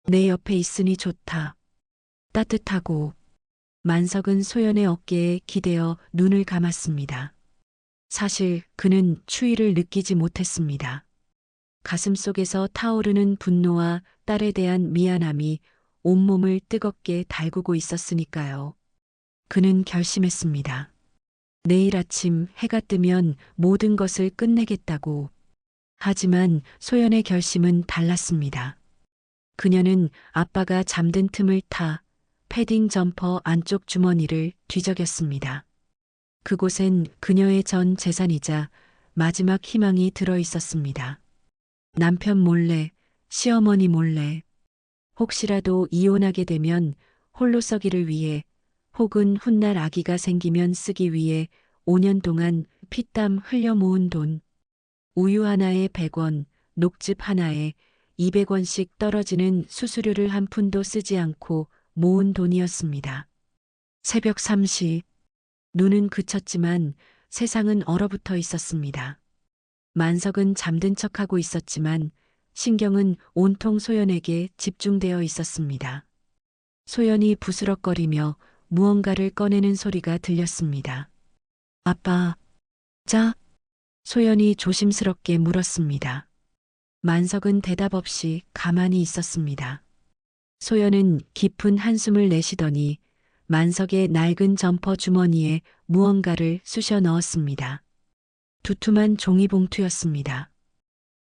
Speaker 2: 내 옆에 있으니 좋다. 따뜻하고. 만석은 소연의 어깨에 기대어 눈을 감았습니다. 사실 그는 추위를 느끼지 못했습니다. 가슴 속에서 타오르는 분노와 딸에 대한 미안함이 온몸을 뜨겁게 달구고 있었으니까요. 그는 결심했습니다. 내일 아침 해가 뜨면 모든 것을 끝내겠다고. 하지만 소연의 결심은 달랐습니다. 그녀는 아빠가 잠든 틈을 타 패딩 점퍼 안쪽 주머니를 뒤적였습니다. 그곳엔 그녀의 전 재산이자 마지막 희망이 들어 있었습니다. 남편 몰래, 시어머니 몰래, 혹시라도 이혼하게 되면 홀로 서기를 위해 혹은 훗날 아기가 생기면 쓰기 위해 5년 동안 피땀 흘려 모은 돈. 우유 하나에 100원, 녹즙 하나에 200원씩 떨어지는 수수료를 한 푼도 쓰지 않고 모은 돈이었습니다. 새벽 3시, 눈은 그쳤지만 세상은 얼어붙어 있었습니다. 만석은 잠든 척하고 있었지만 신경은 온통 소연에게 집중되어 있었습니다. 소연이 부스럭거리며 무언가를 꺼내는 소리가 들렸습니다. 아빠, 자? 소연이 조심스럽게 물었습니다. 만석은 대답 없이 가만히 있었습니다. 소연은 깊은 한숨을 내쉬더니 만석의 낡은 점퍼 주머니에 무언가를 쑤셔 넣었습니다. 두툼한 종이봉투였습니다.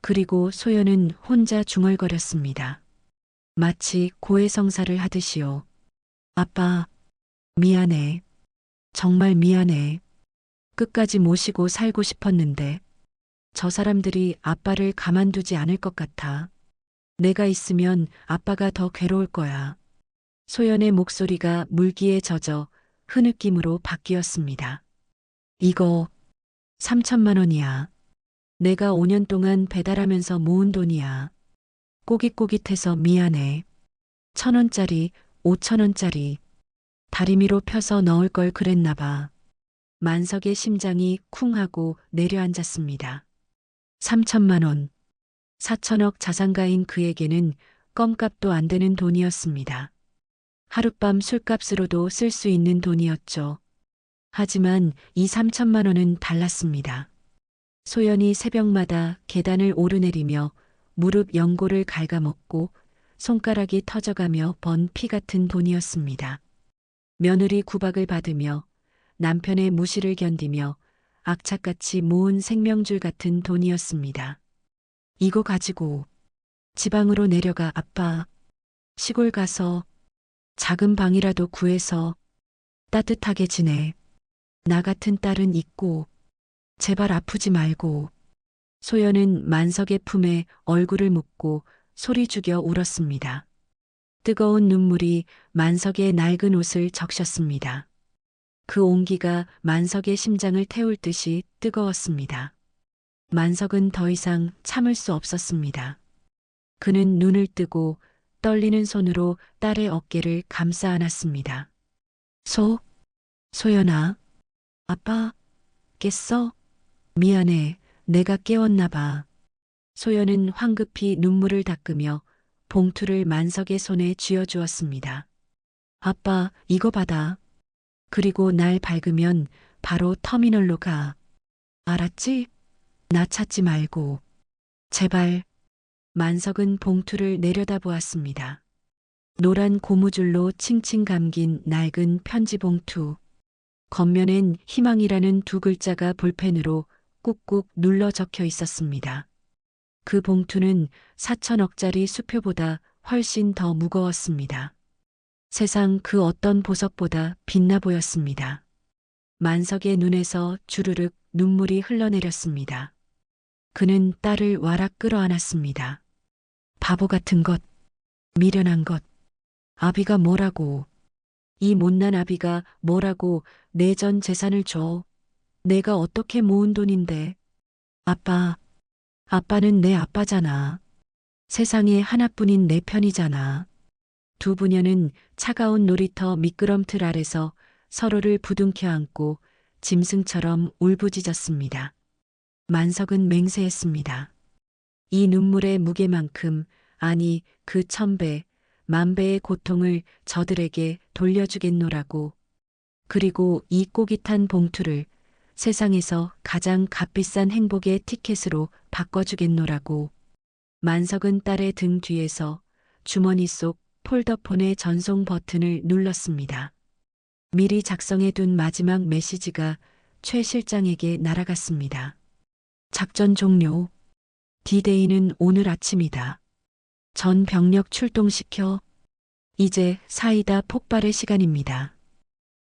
Speaker 2: 그리고 소연은 혼자 중얼거렸습니다. 마치 고해성사를 하듯이요. 아빠, 미안해. 정말 미안해. 끝까지 모시고 살고 싶었는데 저 사람들이 아빠를 가만두지 않을 것 같아. 내가 있으면 아빠가 더 괴로울 거야. 소연의 목소리가 물기에 젖어 흐느낌으로 바뀌었습니다. 이거 3천만 원이야. 내가 5년 동안 배달하면서 모은 돈이야. 꼬깃꼬깃해서 미안해. 1,000원짜리, 5,000원짜리. 다리미로 펴서 넣을 걸 그랬나 봐. 만석의 심장이 쿵 하고 내려앉았습니다. 3천만 원. 4천억 자산가인 그에게는 껌값도 안 되는 돈이었습니다. 하룻밤 술값으로도 쓸 수 있는 돈이었죠. 하지만 이 3천만 원은 달랐습니다. 소연이 새벽마다 계단을 오르내리며 무릎 연골을 갉아먹고 손가락이 터져가며 번 피 같은 돈이었습니다. 며느리 구박을 받으며 남편의 무시를 견디며 악착같이 모은 생명줄 같은 돈이었습니다. 이거 가지고 지방으로 내려가 아빠. 시골 가서 작은 방이라도 구해서 따뜻하게 지내. 나 같은 딸은 있고 제발 아프지 말고. 소연은 만석의 품에 얼굴을 묻고 소리 죽여 울었습니다. 뜨거운 눈물이 만석의 낡은 옷을 적셨습니다. 그 온기가 만석의 심장을 태울 듯이 뜨거웠습니다. 만석은 더 이상 참을 수 없었습니다. 그는 눈을 뜨고 떨리는 손으로 딸의 어깨를 감싸 안았습니다. 소연아, 아빠, 깼어? 미안해, 내가 깨웠나 봐. 소연은 황급히 눈물을 닦으며 봉투를 만석의 손에 쥐어주었습니다. 아빠, 이거 받아. 그리고 날 밝으면 바로 터미널로 가. 알았지? 나 찾지 말고. 제발. 만석은 봉투를 내려다보았습니다. 노란 고무줄로 칭칭 감긴 낡은 편지 봉투. 겉면엔 희망이라는 두 글자가 볼펜으로 꾹꾹 눌러 적혀 있었습니다. 그 봉투는 4천억짜리 수표보다 훨씬 더 무거웠습니다. 세상 그 어떤 보석보다 빛나 보였습니다. 만석의 눈에서 주르륵 눈물이 흘러내렸습니다. 그는 딸을 와락 끌어안았습니다. 바보 같은 것, 미련한 것, 아비가 뭐라고, 이 못난 아비가 뭐라고 내 전 재산을 줘. 내가 어떻게 모은 돈인데. 아빠, 아빠는 내 아빠잖아. 세상에 하나뿐인 내 편이잖아. 두 부녀는 차가운 놀이터 미끄럼틀 아래서 서로를 부둥켜 안고 짐승처럼 울부짖었습니다. 만석은 맹세했습니다. 이 눈물의 무게만큼, 아니 그 1000배, 10,000배의 고통을 저들에게 돌려주겠노라고. 그리고 이 꼬깃한 봉투를 세상에서 가장 값비싼 행복의 티켓으로 바꿔주겠노라고. 만석은 딸의 등 뒤에서 주머니 속 폴더폰의 전송 버튼을 눌렀습니다. 미리 작성해둔 마지막 메시지가 최 실장에게 날아갔습니다. 작전 종료. D-Day는 오늘 아침이다. 전 병력 출동시켜. 이제 사이다 폭발의 시간입니다.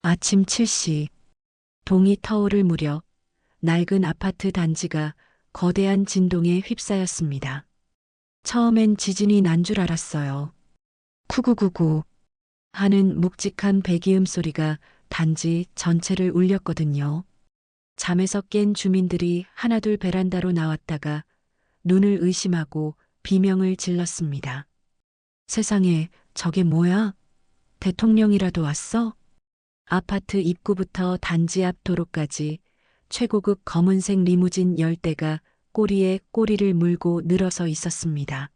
Speaker 2: 아침 7시. 동이 터오를 무렵 낡은 아파트 단지가 거대한 진동에 휩싸였습니다. 처음엔 지진이 난 줄 알았어요. 쿠구구구 하는 묵직한 배기음 소리가 단지 전체를 울렸거든요. 잠에서 깬 주민들이 하나둘 베란다로 나왔다가 눈을 의심하고 비명을 질렀습니다. 세상에, 저게 뭐야? 대통령이라도 왔어? 아파트 입구부터 단지 앞 도로까지 최고급 검은색 리무진 10대가 꼬리에 꼬리를 물고 늘어서 있었습니다.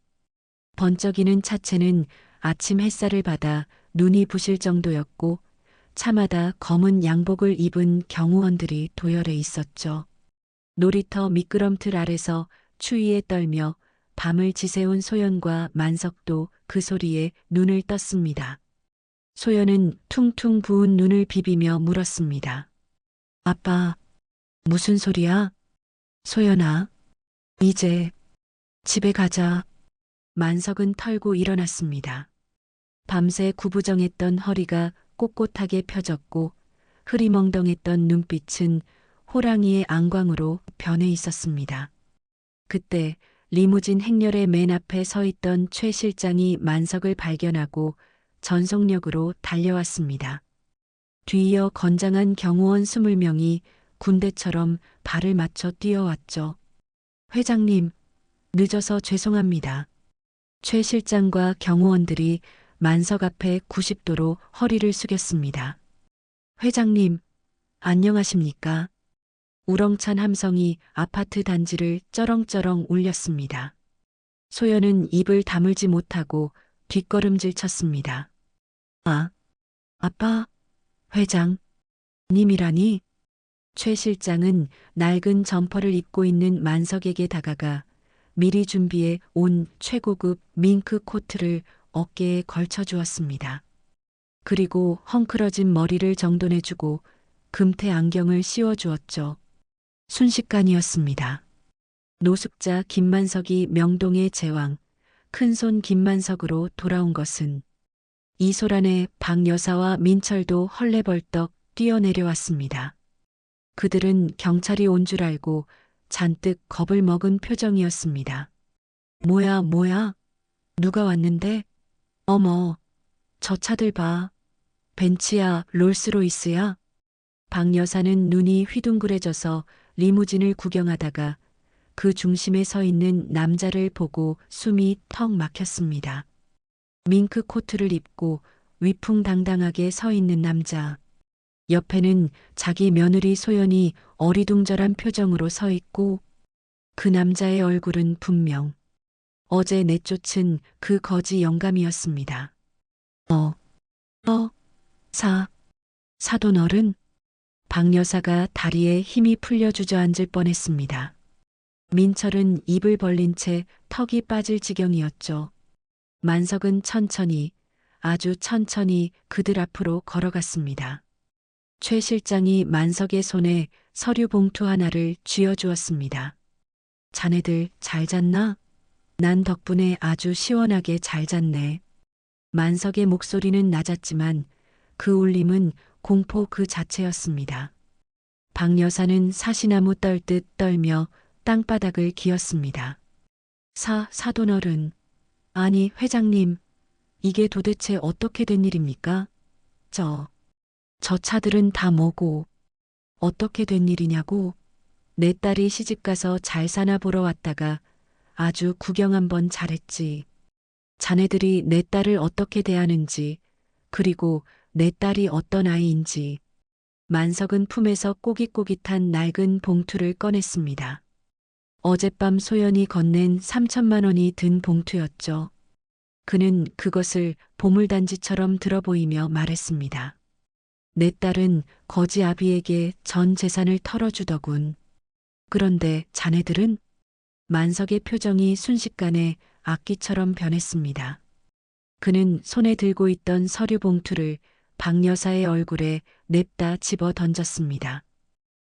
Speaker 2: 번쩍이는 차체는 아침 햇살을 받아 눈이 부실 정도였고 차마다 검은 양복을 입은 경호원들이 도열해 있었죠. 놀이터 미끄럼틀 아래서 추위에 떨며 밤을 지새운 소연과 만석도 그 소리에 눈을 떴습니다. 소연은 퉁퉁 부은 눈을 비비며 물었습니다. 아빠, 무슨 소리야? 소연아, 이제 집에 가자. 만석은 털고 일어났습니다. 밤새 구부정했던 허리가 꼿꼿하게 펴졌고 흐리멍덩했던 눈빛은 호랑이의 안광으로 변해 있었습니다. 그때 리무진 행렬의 맨 앞에 서 있던 최 실장이 만석을 발견하고 전속력으로 달려왔습니다. 뒤이어 건장한 경호원 20명이 군대처럼 발을 맞춰 뛰어왔죠. 회장님, 늦어서 죄송합니다. 최 실장과 경호원들이 만석 앞에 90도로 허리를 숙였습니다. 회장님, 안녕하십니까? 우렁찬 함성이 아파트 단지를 쩌렁쩌렁 울렸습니다. 소연은 입을 다물지 못하고 뒷걸음질 쳤습니다. 아, 아빠, 회장, 님이라니? 최 실장은 낡은 점퍼를 입고 있는 만석에게 다가가 미리 준비해 온 최고급 밍크 코트를 어깨에 걸쳐 주었습니다. 그리고 헝클어진 머리를 정돈해주고 금태 안경을 씌워 주었죠. 순식간이었습니다. 노숙자 김만석이 명동의 제왕, 큰손 김만석으로 돌아온 것은 이소란의 박 여사와 민철도 헐레벌떡 뛰어내려왔습니다. 그들은 경찰이 온 줄 알고 잔뜩 겁을 먹은 표정이었습니다. 뭐야, 뭐야? 누가 왔는데? 어머, 저 차들 봐. 벤츠야, 롤스로이스야? 박 여사는 눈이 휘둥그레져서 리무진을 구경하다가 그 중심에 서 있는 남자를 보고 숨이 턱 막혔습니다. 밍크 코트를 입고 위풍당당하게 서 있는 남자. 옆에는 자기 며느리 소연이 어리둥절한 표정으로 서 있고 그 남자의 얼굴은 분명 어제 내쫓은 그 거지 영감이었습니다. 사돈 어른? 박 여사가 다리에 힘이 풀려 주저앉을 뻔했습니다. 민철은 입을 벌린 채 턱이 빠질 지경이었죠. 만석은 천천히, 아주 천천히 그들 앞으로 걸어갔습니다. 최 실장이 만석의 손에 서류 봉투 하나를 쥐어주었습니다. 자네들 잘 잤나? 난 덕분에 아주 시원하게 잘 잤네. 만석의 목소리는 낮았지만 그 울림은 공포 그 자체였습니다. 박 여사는 사시나무 떨듯 떨며 땅바닥을 기었습니다. 사돈 어른. 아니, 회장님. 이게 도대체 어떻게 된 일입니까? 저 차들은 다 뭐고. 어떻게 된 일이냐고. 내 딸이 시집가서 잘 사나 보러 왔다가 아주 구경 한번 잘했지. 자네들이 내 딸을 어떻게 대하는지, 그리고 내 딸이 어떤 아이인지. 만석은 품에서 꼬깃꼬깃한 낡은 봉투를 꺼냈습니다. 어젯밤 소연이 건넨 3천만 원이 든 봉투였죠. 그는 그것을 보물단지처럼 들어 보이며 말했습니다. 내 딸은 거지 아비에게 전 재산을 털어주더군. 그런데 자네들은? 만석의 표정이 순식간에 악기처럼 변했습니다. 그는 손에 들고 있던 서류 봉투를 박 여사의 얼굴에 냅다 집어 던졌습니다.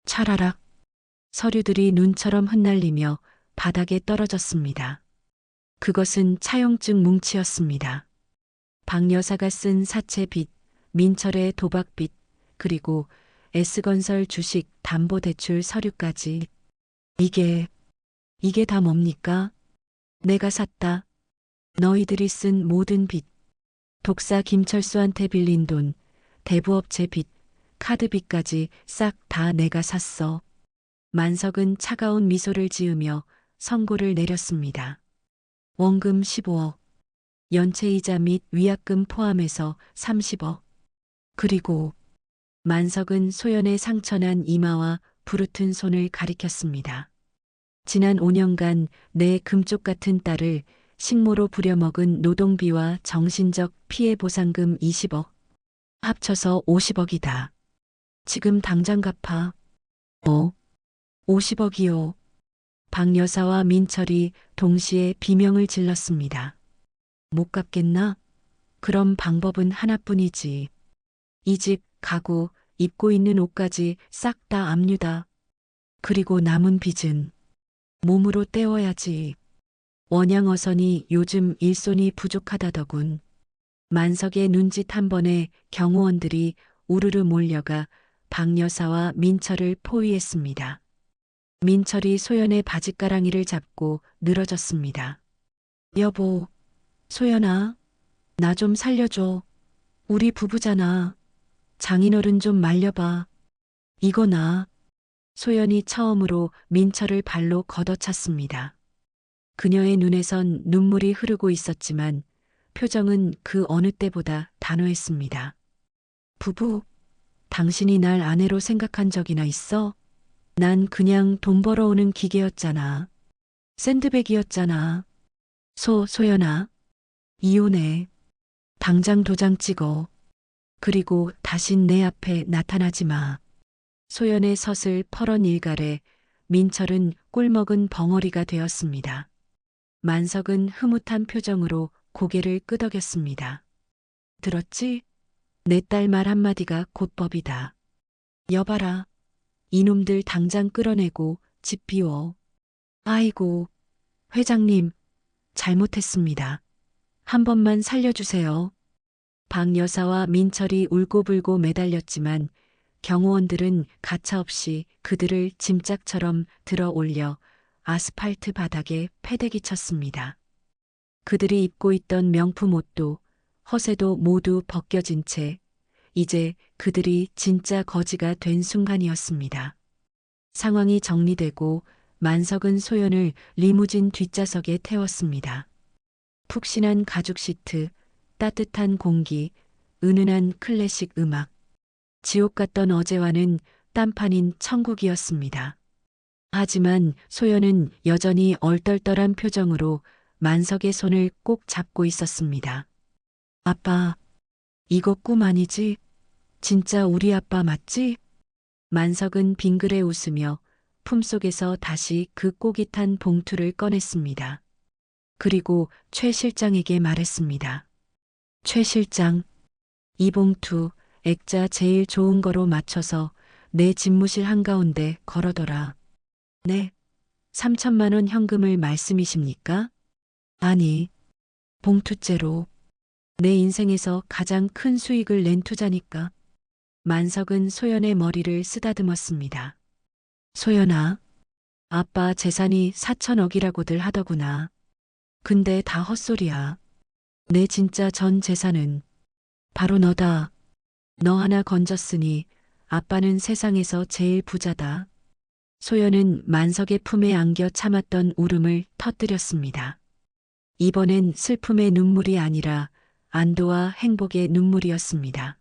Speaker 2: 촤라락. 서류들이 눈처럼 흩날리며 바닥에 떨어졌습니다. 그것은 차용증 뭉치였습니다. 박 여사가 쓴 사채 빚, 민철의 도박 빚, 그리고 S건설 주식 담보대출 서류까지. 이게 다 뭡니까? 내가 샀다. 너희들이 쓴 모든 빚. 독사 김철수한테 빌린 돈, 대부업체 빚, 카드 빚까지 싹 다 내가 샀어. 만석은 차가운 미소를 지으며 선고를 내렸습니다. 원금 15억, 연체이자 및 위약금 포함해서 30억. 그리고 만석은 소연의 상처난 이마와 부르튼 손을 가리켰습니다. 지난 5년간 내 금쪽 같은 딸을 식모로 부려먹은 노동비와 정신적 피해 보상금 20억. 합쳐서 50억이다. 지금 당장 갚아. 50억이요. 박 여사와 민철이 동시에 비명을 질렀습니다. 못 갚겠나? 그럼 방법은 하나뿐이지. 이 집, 가구, 입고 있는 옷까지 싹 다 압류다. 그리고 남은 빚은 몸으로 때워야지. 원양어선이 요즘 일손이 부족하다더군. 만석의 눈짓 한 번에 경호원들이 우르르 몰려가 박 여사와 민철을 포위했습니다. 민철이 소연의 바짓가랑이를 잡고 늘어졌습니다. 여보, 소연아, 나 좀 살려줘. 우리 부부잖아. 장인어른 좀 말려봐. 이거 나. 소연이 처음으로 민철을 발로 걷어찼습니다. 그녀의 눈에선 눈물이 흐르고 있었지만 표정은 그 어느 때보다 단호했습니다. 부부, 당신이 날 아내로 생각한 적이나 있어? 난 그냥 돈 벌어오는 기계였잖아. 샌드백이었잖아. 소연아, 이혼해. 당장 도장 찍어. 그리고 다신 내 앞에 나타나지 마. 소연의 서슬 퍼런 일갈에 민철은 꿀먹은 벙어리가 되었습니다. 만석은 흐뭇한 표정으로 고개를 끄덕였습니다. 들었지? 내 딸 말 한마디가 곧 법이다. 여봐라. 이놈들 당장 끌어내고 집 비워. 아이고, 회장님, 잘못했습니다. 한 번만 살려주세요. 박 여사와 민철이 울고불고 매달렸지만 경호원들은 가차없이 그들을 짐짝처럼 들어 올려 아스팔트 바닥에 패대기 쳤습니다. 그들이 입고 있던 명품 옷도 허세도 모두 벗겨진 채 이제 그들이 진짜 거지가 된 순간이었습니다. 상황이 정리되고 만석은 소연을 리무진 뒷좌석에 태웠습니다. 푹신한 가죽 시트, 따뜻한 공기, 은은한 클래식 음악. 지옥 같던 어제와는 딴판인 천국이었습니다. 하지만 소연은 여전히 얼떨떨한 표정으로 만석의 손을 꼭 잡고 있었습니다. 아빠, 이거 꿈 아니지? 진짜 우리 아빠 맞지? 만석은 빙그레 웃으며 품속에서 다시 그 꼬깃한 봉투를 꺼냈습니다. 그리고 최 실장에게 말했습니다. 최 실장, 이 봉투 액자 제일 좋은 거로 맞춰서 내 집무실 한가운데 걸어둬라. 네, 3천만 원 현금을 말씀이십니까? 아니, 봉투째로. 내 인생에서 가장 큰 수익을 낸 투자니까. 만석은 소연의 머리를 쓰다듬었습니다. 소연아, 아빠 재산이 4천억이라고들 하더구나. 근데 다 헛소리야. 내 진짜 전 재산은 바로 너다. 너 하나 건졌으니 아빠는 세상에서 제일 부자다. 소연은 만석의 품에 안겨 참았던 울음을 터뜨렸습니다. 이번엔 슬픔의 눈물이 아니라 안도와 행복의 눈물이었습니다.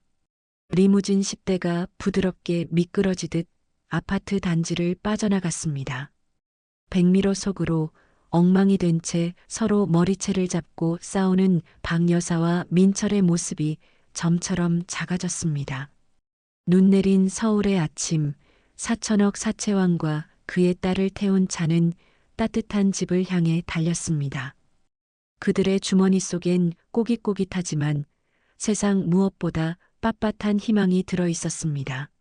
Speaker 2: 리무진 10대가 부드럽게 미끄러지듯 아파트 단지를 빠져나갔습니다. 백미러 속으로 엉망이 된 채 서로 머리채를 잡고 싸우는 박 여사와 민철의 모습이 점처럼 작아졌습니다. 눈 내린 서울의 아침, 사천억 사채왕과 그의 딸을 태운 차는 따뜻한 집을 향해 달렸습니다. 그들의 주머니 속엔 꼬깃꼬깃하지만 세상 무엇보다 빳빳한 희망이 들어 있었습니다.